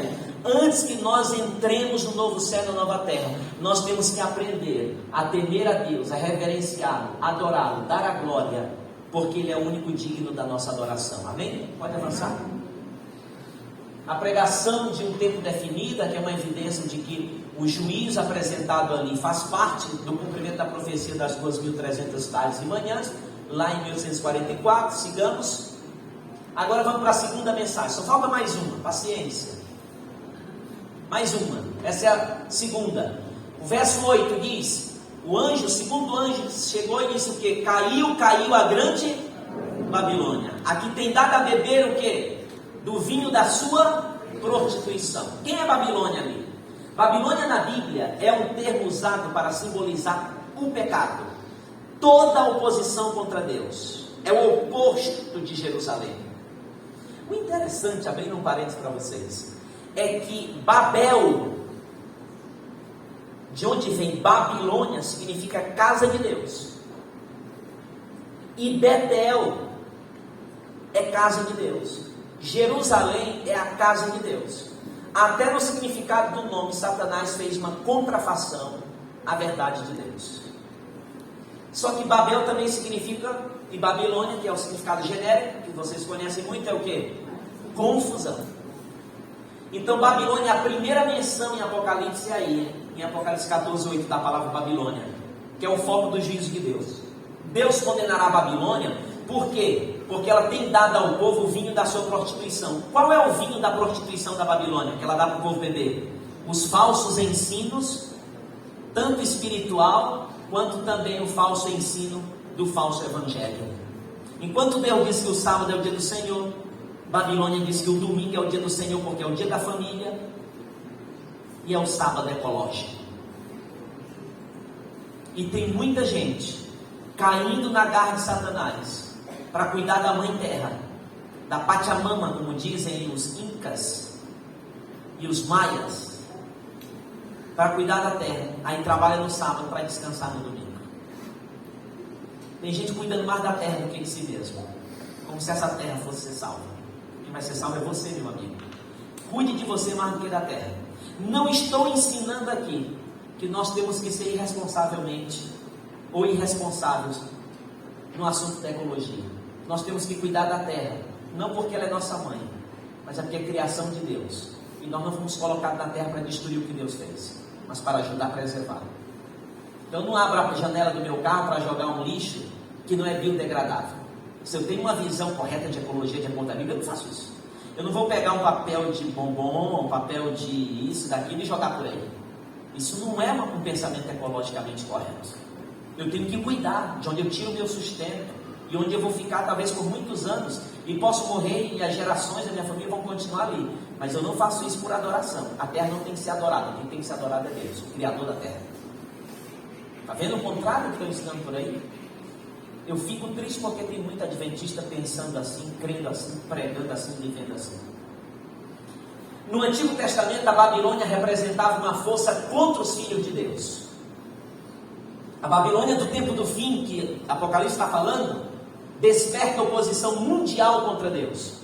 antes que nós entremos no novo céu e na nova terra, nós temos que aprender a temer a Deus, a reverenciá-lo, adorá-lo, dar a glória, porque Ele é o único digno da nossa adoração. Amém? Pode avançar. A pregação de um tempo definido, que é uma evidência de que o juízo apresentado ali faz parte do cumprimento da profecia das 2.300 tardes e manhãs, lá em 1844, sigamos. Agora vamos para a segunda mensagem, só falta mais uma, paciência. Mais uma, essa é a segunda. O verso 8 diz: o segundo anjo chegou e disse o que? Caiu a grande Babilônia. Aqui tem dado a beber o que? Do vinho da sua prostituição. Quem é Babilônia ali? Babilônia na Bíblia é um termo usado para simbolizar o pecado. Toda oposição contra Deus. É o oposto de Jerusalém. O interessante, abrindo um parênteses para vocês, é que Babel, de onde vem Babilônia, significa casa de Deus. E Betel é casa de Deus. Jerusalém é a casa de Deus. Até no significado do nome, Satanás fez uma contrafação à verdade de Deus. Só que Babel também significa, e Babilônia, que é o significado genérico, que vocês conhecem muito, é o que? Confusão. Então Babilônia, a primeira menção em Apocalipse é aí, em Apocalipse 14:8, da palavra Babilônia, que é o foco do juízo de Deus. Deus condenará a Babilônia, por quê? Porque ela tem dado ao povo o vinho da sua prostituição. Qual é o vinho da prostituição da Babilônia, que ela dá para o povo beber? Os falsos ensinos, tanto espiritual, quanto também o falso ensino do falso evangelho. Enquanto Deus diz que o sábado é o dia do Senhor, Babilônia diz que o domingo é o dia do Senhor, porque é o dia da família, e é o sábado ecológico. E tem muita gente caindo na garra de Satanás para cuidar da mãe terra, da Pachamama, como dizem os incas e os maias, para cuidar da terra. Aí trabalha no sábado para descansar no domingo. Tem gente cuidando mais da terra do que de si mesmo, como se essa terra fosse ser salva. Quem vai ser salvo é você, meu amigo. Cuide de você mais do que da terra. Não estou ensinando aqui que nós temos que ser irresponsavelmente ou irresponsáveis no assunto da ecologia. Nós temos que cuidar da terra, não porque ela é nossa mãe, mas é porque é criação de Deus. E nós não fomos colocados na terra para destruir o que Deus fez, mas para ajudar a preservar. Então não abra a janela do meu carro para jogar um lixo que não é biodegradável. Se eu tenho uma visão correta de ecologia, de acordo com a Bíblia, eu não faço isso. Eu não vou pegar um papel de bombom, um papel de isso, daquilo e jogar por aí. Isso não é um pensamento ecologicamente correto. Eu tenho que cuidar de onde eu tiro o meu sustento e onde eu vou ficar talvez por muitos anos. E posso morrer e as gerações da minha família vão continuar ali. Mas eu não faço isso por adoração. A terra não tem que ser adorada. Quem tem que ser adorado é Deus, o Criador da terra. Está vendo o contrário que estão ensinando por aí? Eu fico triste porque tem muita adventista pensando assim, crendo assim, pregando assim, vivendo assim. No Antigo Testamento, a Babilônia representava uma força contra os filhos de Deus. A Babilônia do tempo do fim, que Apocalipse está falando, desperta oposição mundial contra Deus.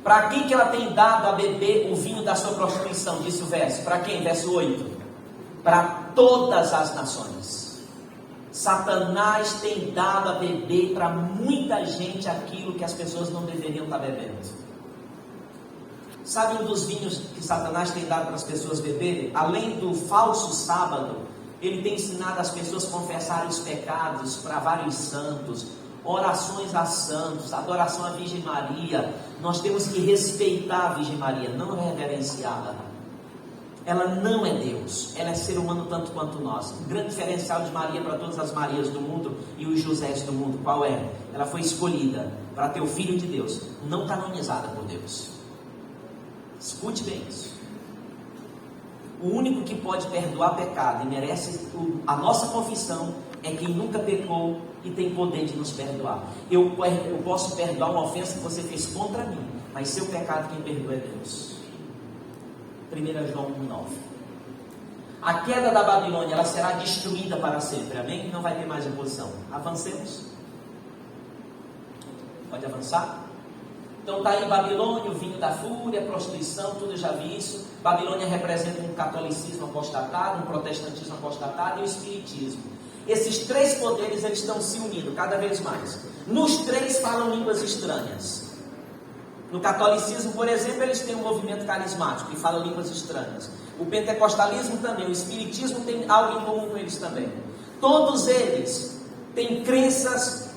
Para quem que ela tem dado a beber o vinho da sua prostituição? Disse o verso. Para quem? Verso 8. Para todas as nações. Satanás tem dado a beber para muita gente aquilo que as pessoas não deveriam estar bebendo. Sabe um dos vinhos que Satanás tem dado para as pessoas beberem? Além do falso sábado, ele tem ensinado as pessoas a confessarem os pecados para vários santos, orações a santos, adoração à Virgem Maria. Nós temos que respeitar a Virgem Maria, não reverenciá-la. Ela não é Deus, ela é ser humano tanto quanto nós. O grande diferencial de Maria para todas as Marias do mundo e os Josés do mundo, qual é? Ela foi escolhida para ter o Filho de Deus, não canonizada por Deus. Escute bem isso. O único que pode perdoar pecado e merece a nossa confissão é quem nunca pecou e tem poder de nos perdoar. Eu posso perdoar uma ofensa que você fez contra mim, mas seu pecado quem perdoa é Deus. 1 João 1,9. A queda da Babilônia, ela será destruída para sempre, amém? Não vai ter mais oposição. Avancemos. Pode avançar? Então está aí Babilônia, o vinho da fúria, a prostituição, tudo eu já vi isso. Babilônia representa um catolicismo apostatado, um protestantismo apostatado e o espiritismo. Esses três poderes, eles estão se unindo cada vez mais. Nos três falam línguas estranhas. No catolicismo, por exemplo, eles têm um movimento carismático e falam línguas estranhas. O pentecostalismo também, o espiritismo tem algo em comum com eles também. Todos eles têm crenças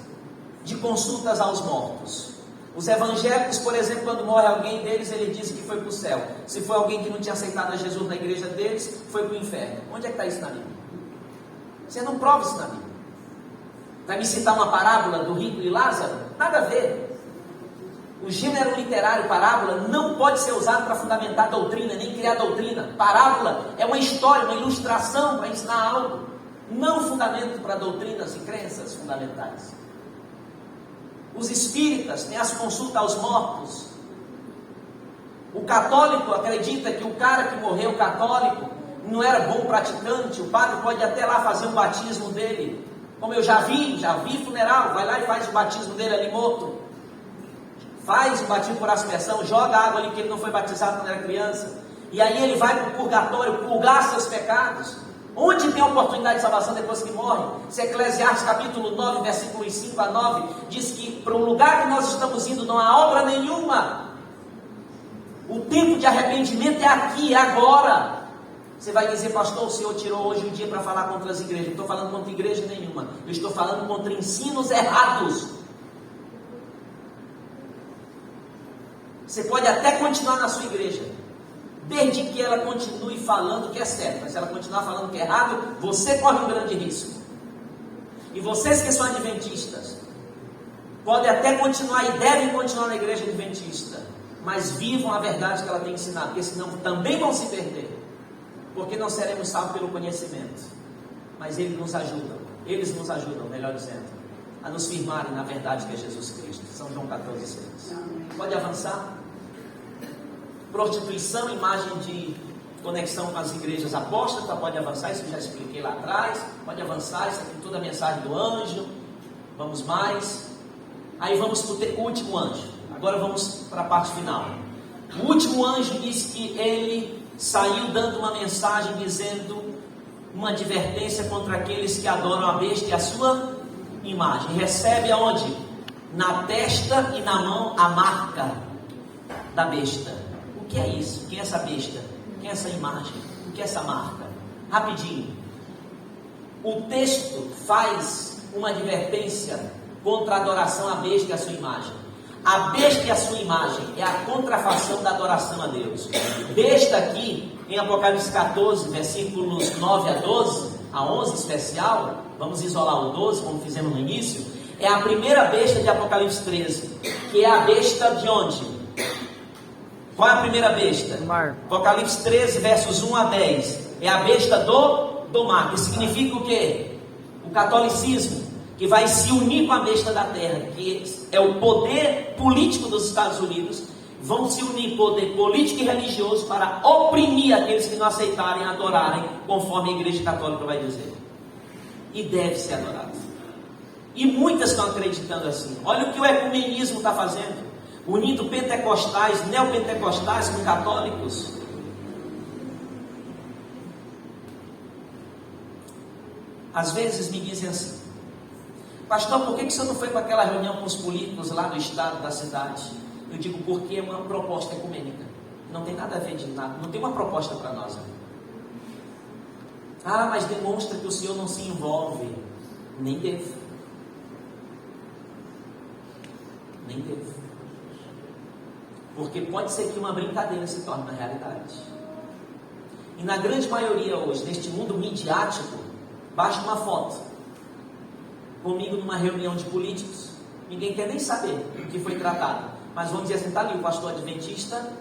de consultas aos mortos. Os evangélicos, por exemplo, quando morre alguém deles, ele diz que foi para o céu. Se foi alguém que não tinha aceitado a Jesus na igreja deles, foi para o inferno. Onde é que está isso na Bíblia? Você não prova isso na Bíblia. Vai me citar uma parábola do rico e Lázaro? Nada a ver. O gênero literário parábola não pode ser usado para fundamentar doutrina, nem criar doutrina. Parábola é uma história, uma ilustração para ensinar algo, não fundamento para doutrinas e crenças fundamentais. Os espíritas têm as consultas aos mortos. O católico acredita que o cara que morreu católico não era bom praticante, o padre pode até lá fazer o batismo dele. Como eu já vi funeral, vai lá e faz o batismo dele ali morto. Faz o batismo por aspersão, joga água ali que ele não foi batizado quando era criança. E aí ele vai para o purgatório purgar seus pecados. Onde tem a oportunidade de salvação depois que morre? Se Eclesiastes capítulo 9, versículos 5 a 9, diz que para o lugar que nós estamos indo não há obra nenhuma. O tempo de arrependimento é aqui, é agora. Você vai dizer, pastor, o senhor tirou hoje um dia para falar contra as igrejas. Não estou falando contra igreja nenhuma. Eu estou falando contra ensinos errados. Você pode até continuar na sua igreja, desde que ela continue falando que é certo, mas se ela continuar falando que é errado, você corre um grande risco. E vocês que são adventistas, podem até continuar e devem continuar na igreja adventista, mas vivam a verdade que ela tem ensinado, porque senão também vão se perder, porque não seremos salvos pelo conhecimento, mas eles nos ajudam, melhor dizendo, a nos firmarem na verdade que é Jesus Cristo. São João 14,6. Pode avançar? Prostituição, imagem de conexão com as igrejas apóstatas. Pode avançar, isso eu já expliquei lá atrás. Pode avançar, isso aqui é toda a mensagem do anjo. Vamos mais. Aí vamos para o último anjo. Agora vamos para a parte final. O último anjo diz que ele saiu dando uma mensagem, dizendo uma advertência contra aqueles que adoram a besta e a sua imagem. Recebe aonde? Na testa e na mão a marca da besta. O que é isso? Quem é essa besta? Quem é essa imagem? O que é essa marca? Rapidinho. O texto faz uma advertência contra a adoração à besta e a sua imagem. A besta e a sua imagem é a contrafação da adoração a Deus. Besta aqui, em Apocalipse 14, versículos 9 a 12, a 11 especial, vamos isolar o 12, como fizemos no início, é a primeira besta de Apocalipse 13. que é a besta de onde? Qual é a primeira besta? Mar. Apocalipse 13, versos 1 a 10. É a besta do mar, que significa o quê? O catolicismo, que vai se unir com a besta da terra, que é o poder político dos Estados Unidos. Vão se unir poder político e religioso para oprimir aqueles que não aceitarem, adorarem, conforme a Igreja Católica vai dizer. E deve ser adorado. E muitas estão acreditando assim. Olha o que o ecumenismo está fazendo, unindo pentecostais, neopentecostais com católicos. Às vezes me dizem assim: pastor, por que você não foi para aquela reunião com os políticos lá do estado, da cidade? Eu digo, porque é uma proposta ecumênica. Não tem nada a ver de nada, não tem uma proposta para nós. Ah, mas demonstra que o senhor não se envolve. Nem devo. Nem devo. Porque pode ser que uma brincadeira se torne uma realidade. E na grande maioria hoje, neste mundo midiático, basta uma foto comigo numa reunião de políticos, ninguém quer nem saber o que foi tratado, mas vamos dizer assim, está ali o pastor adventista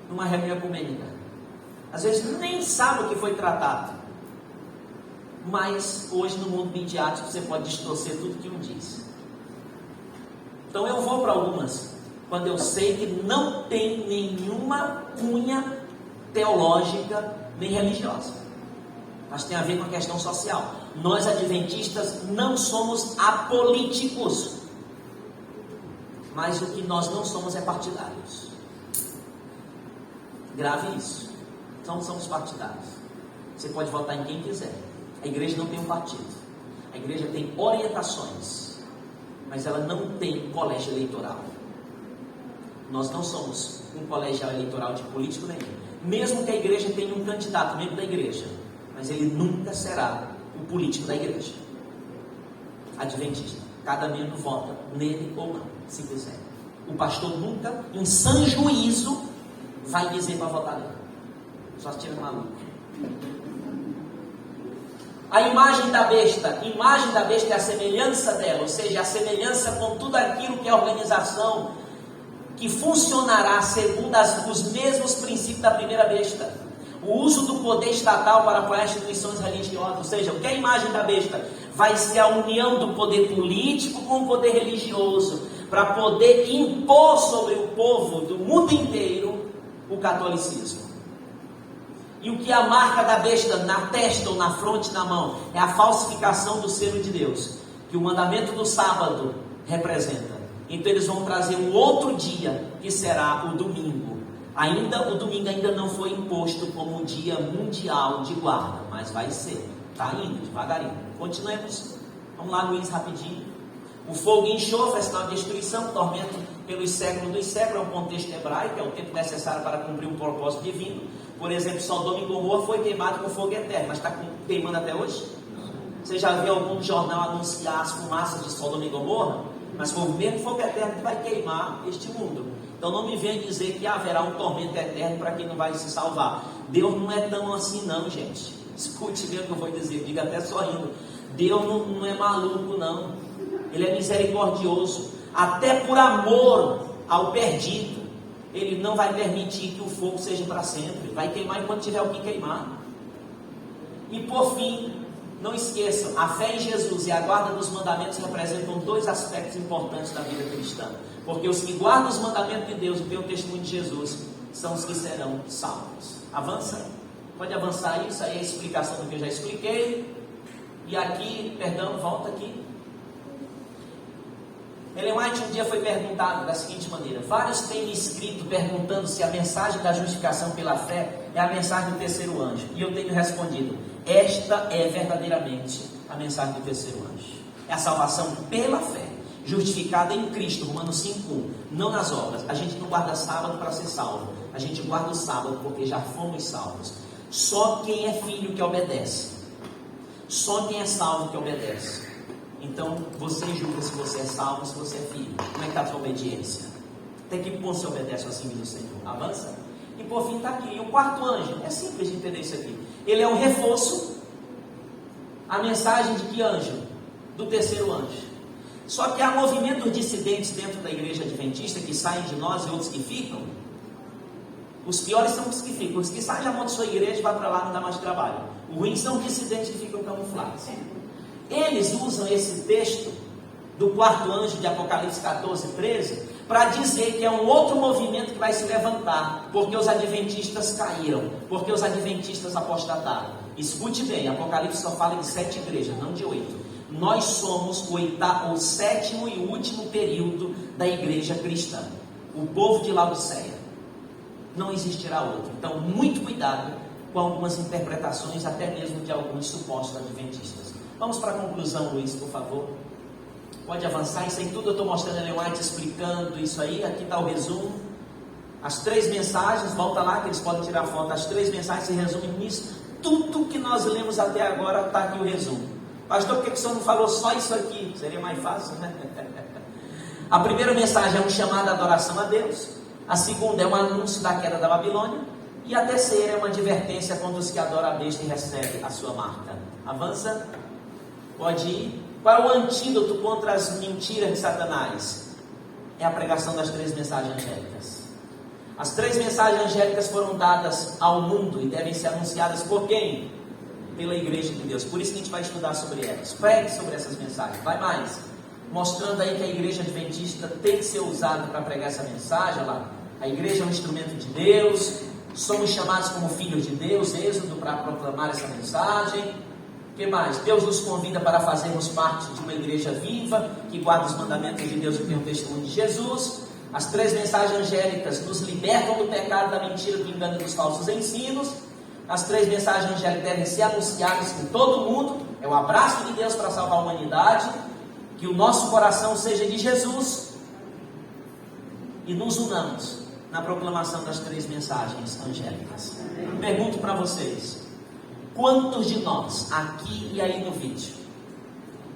numa reunião ecumênica, às vezes nem sabe o que foi tratado, mas hoje no mundo midiático você pode distorcer tudo que um diz. Então eu vou para algumas quando eu sei que não tem nenhuma cunha teológica nem religiosa, mas tem a ver com a questão social. Nós adventistas não somos apolíticos, mas o que nós não somos é partidários. Grave isso. Não somos partidários. Você pode votar em quem quiser. A igreja não tem um partido. A igreja tem orientações, mas ela não tem colégio eleitoral. Nós não somos um colégio eleitoral de político nenhum. Mesmo que a igreja tenha um candidato, membro da igreja, mas ele nunca será o político da igreja. Adventista, cada membro vota nele ou não, se quiser. O pastor nunca, em sã juízo, vai dizer para votar nele. Só se tiver maluco. A imagem da besta é a semelhança dela, ou seja, a semelhança com tudo aquilo que é organização, que funcionará segundo os mesmos princípios da primeira besta. O uso do poder estatal para apoiar instituições religiosas, ou seja, o que é a imagem da besta? Vai ser a união do poder político com o poder religioso, para poder impor sobre o povo do mundo inteiro o catolicismo. E o que é a marca da besta na testa ou na fronte, na mão? É a falsificação do selo de Deus, que o mandamento do sábado representa. Então eles vão trazer um outro dia, que será o domingo. O domingo ainda não foi imposto como dia mundial de guarda, mas vai ser. Está indo, devagarinho. Continuemos. Vamos lá, Luiz, rapidinho. O fogo e enxofre é sinal de destruição, tormento pelos séculos dos séculos, é um contexto hebraico, é o tempo necessário para cumprir um propósito divino. Por exemplo, Sodoma e Gomorra foi queimado com fogo eterno, mas está queimando até hoje? Você já viu algum jornal anunciar as fumaças de Sodoma e Gomorra? Mas foi o mesmo fogo eterno que vai queimar este mundo. Então não me venha dizer que haverá um tormento eterno para quem não vai se salvar. Deus não é tão assim não, gente. Escute mesmo o que eu vou dizer, diga até sorrindo. Deus não é maluco não. Ele é misericordioso. Até por amor ao perdido, Ele não vai permitir que o fogo seja para sempre. Vai queimar enquanto tiver o que queimar. E por fim, não esqueçam, a fé em Jesus e a guarda dos mandamentos representam dois aspectos importantes da vida cristã. Porque os que guardam os mandamentos de Deus e têm o testemunho de Jesus são os que serão salvos. Avança. Pode avançar isso aí, é a explicação do que eu já expliquei. E aqui, perdão, volta aqui. Ellen White um dia foi perguntado da seguinte maneira: vários têm me escrito perguntando se a mensagem da justificação pela fé é a mensagem do terceiro anjo. E eu tenho respondido: esta é verdadeiramente a mensagem do terceiro anjo. É a salvação pela fé, justificada em Cristo, Romanos 5:1, não nas obras. A gente não guarda sábado para ser salvo, a gente guarda o sábado porque já fomos salvos. Só quem é filho que obedece, só quem é salvo que obedece. Então você julga se você é salvo, se você é filho. Como é que está a sua obediência? Até que ponto você obedece assim do Senhor? Avança. E por fim está aqui. E o quarto anjo, é simples de entender isso aqui. Ele é um reforço. A mensagem de que anjo? Do terceiro anjo. Só que há movimentos dissidentes dentro da igreja adventista que saem de nós e outros que ficam. Os piores são os que ficam. Os que saem já montam sua igreja e vão para lá, não dá mais trabalho. O ruim são os dissidentes que ficam camuflados. Eles usam esse texto do quarto anjo de Apocalipse 14, 13, para dizer que é um outro movimento que vai se levantar, porque os adventistas caíram, porque os adventistas apostataram. Escute bem, Apocalipse só fala de 7 igrejas, não de 8. Nós somos o sétimo e último período da igreja cristã, o povo de Laodiceia. Não existirá outro. Então, muito cuidado com algumas interpretações, até mesmo de alguns supostos adventistas. Vamos para a conclusão, Luiz, por favor. Pode avançar. Isso aí tudo eu estou mostrando Ellen White explicando isso aí. Aqui está o resumo. As 3 mensagens, volta lá que eles podem tirar foto. As 3 mensagens se resumem nisso. Tudo que nós lemos até agora está aqui o resumo. Pastor, por que o senhor não falou só isso aqui? Seria mais fácil, né? A primeira mensagem é um chamado à adoração a Deus. A segunda é um anúncio da queda da Babilônia. E a terceira é uma advertência contra os que adoram a besta e recebem a sua marca. Avança. Pode ir. Qual é o antídoto contra as mentiras de Satanás? É a pregação das 3 mensagens angélicas. As 3 mensagens angélicas foram dadas ao mundo e devem ser anunciadas por quem? Pela igreja de Deus. Por isso que a gente vai estudar sobre elas. Pregue sobre essas mensagens. Vai mais. Mostrando aí que a igreja adventista tem que ser usada para pregar essa mensagem. Olha lá. A igreja é um instrumento de Deus. Somos chamados como filhos de Deus. Êxodo para proclamar essa mensagem. O que mais? Deus nos convida para fazermos parte de uma igreja viva, que guarda os mandamentos de Deus e tem o testemunho de Jesus. As 3 mensagens angélicas nos libertam do pecado, da mentira, do engano e dos falsos ensinos. As 3 mensagens angélicas devem ser anunciadas com todo mundo. É o abraço de Deus para salvar a humanidade. Que o nosso coração seja de Jesus. E nos unamos na proclamação das 3 mensagens angélicas. Pergunto para vocês: quantos de nós, aqui e aí no vídeo,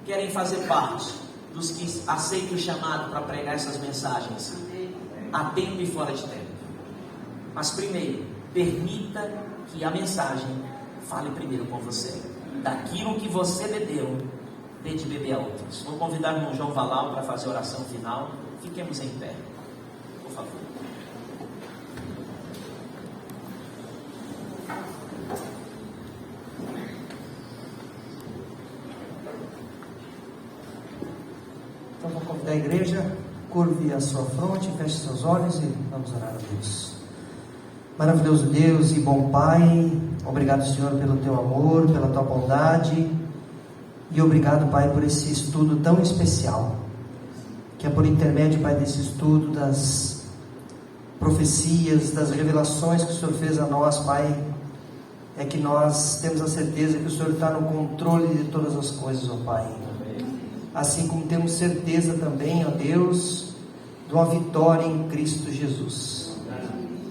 querem fazer parte dos que aceitam o chamado para pregar essas mensagens a tempo e fora de tempo? Mas primeiro, permita que a mensagem fale primeiro com você. Daquilo que você bebeu, dê de beber a outros. Vou convidar o irmão João Valau para fazer a oração final. Fiquemos em pé, por favor. Então vou convidar a igreja, curve a sua fronte, feche seus olhos e vamos orar a Deus. Maravilhoso Deus e bom Pai, obrigado, Senhor, pelo Teu amor, pela Tua bondade, e obrigado, Pai, por esse estudo tão especial, que é por intermédio, Pai, desse estudo, das profecias, das revelações que o Senhor fez a nós, Pai, é que nós temos a certeza que o Senhor está no controle de todas as coisas, ó Pai. Assim como temos certeza também, ó Deus, de uma vitória em Cristo Jesus.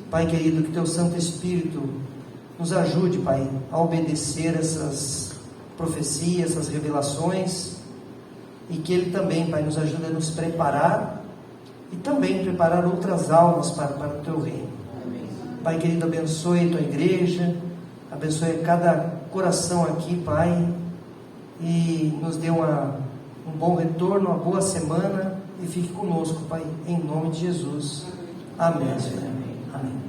Pai querido, que Teu Santo Espírito nos ajude, Pai, a obedecer essas profecias, essas revelações, e que Ele também, Pai, nos ajude a nos preparar e também preparar outras almas para o Teu reino. Amém. Pai querido, abençoe a Tua igreja, abençoe cada coração aqui, Pai, e nos dê um bom retorno, uma boa semana, e fique conosco, Pai, em nome de Jesus. Amém. Amém. Amém.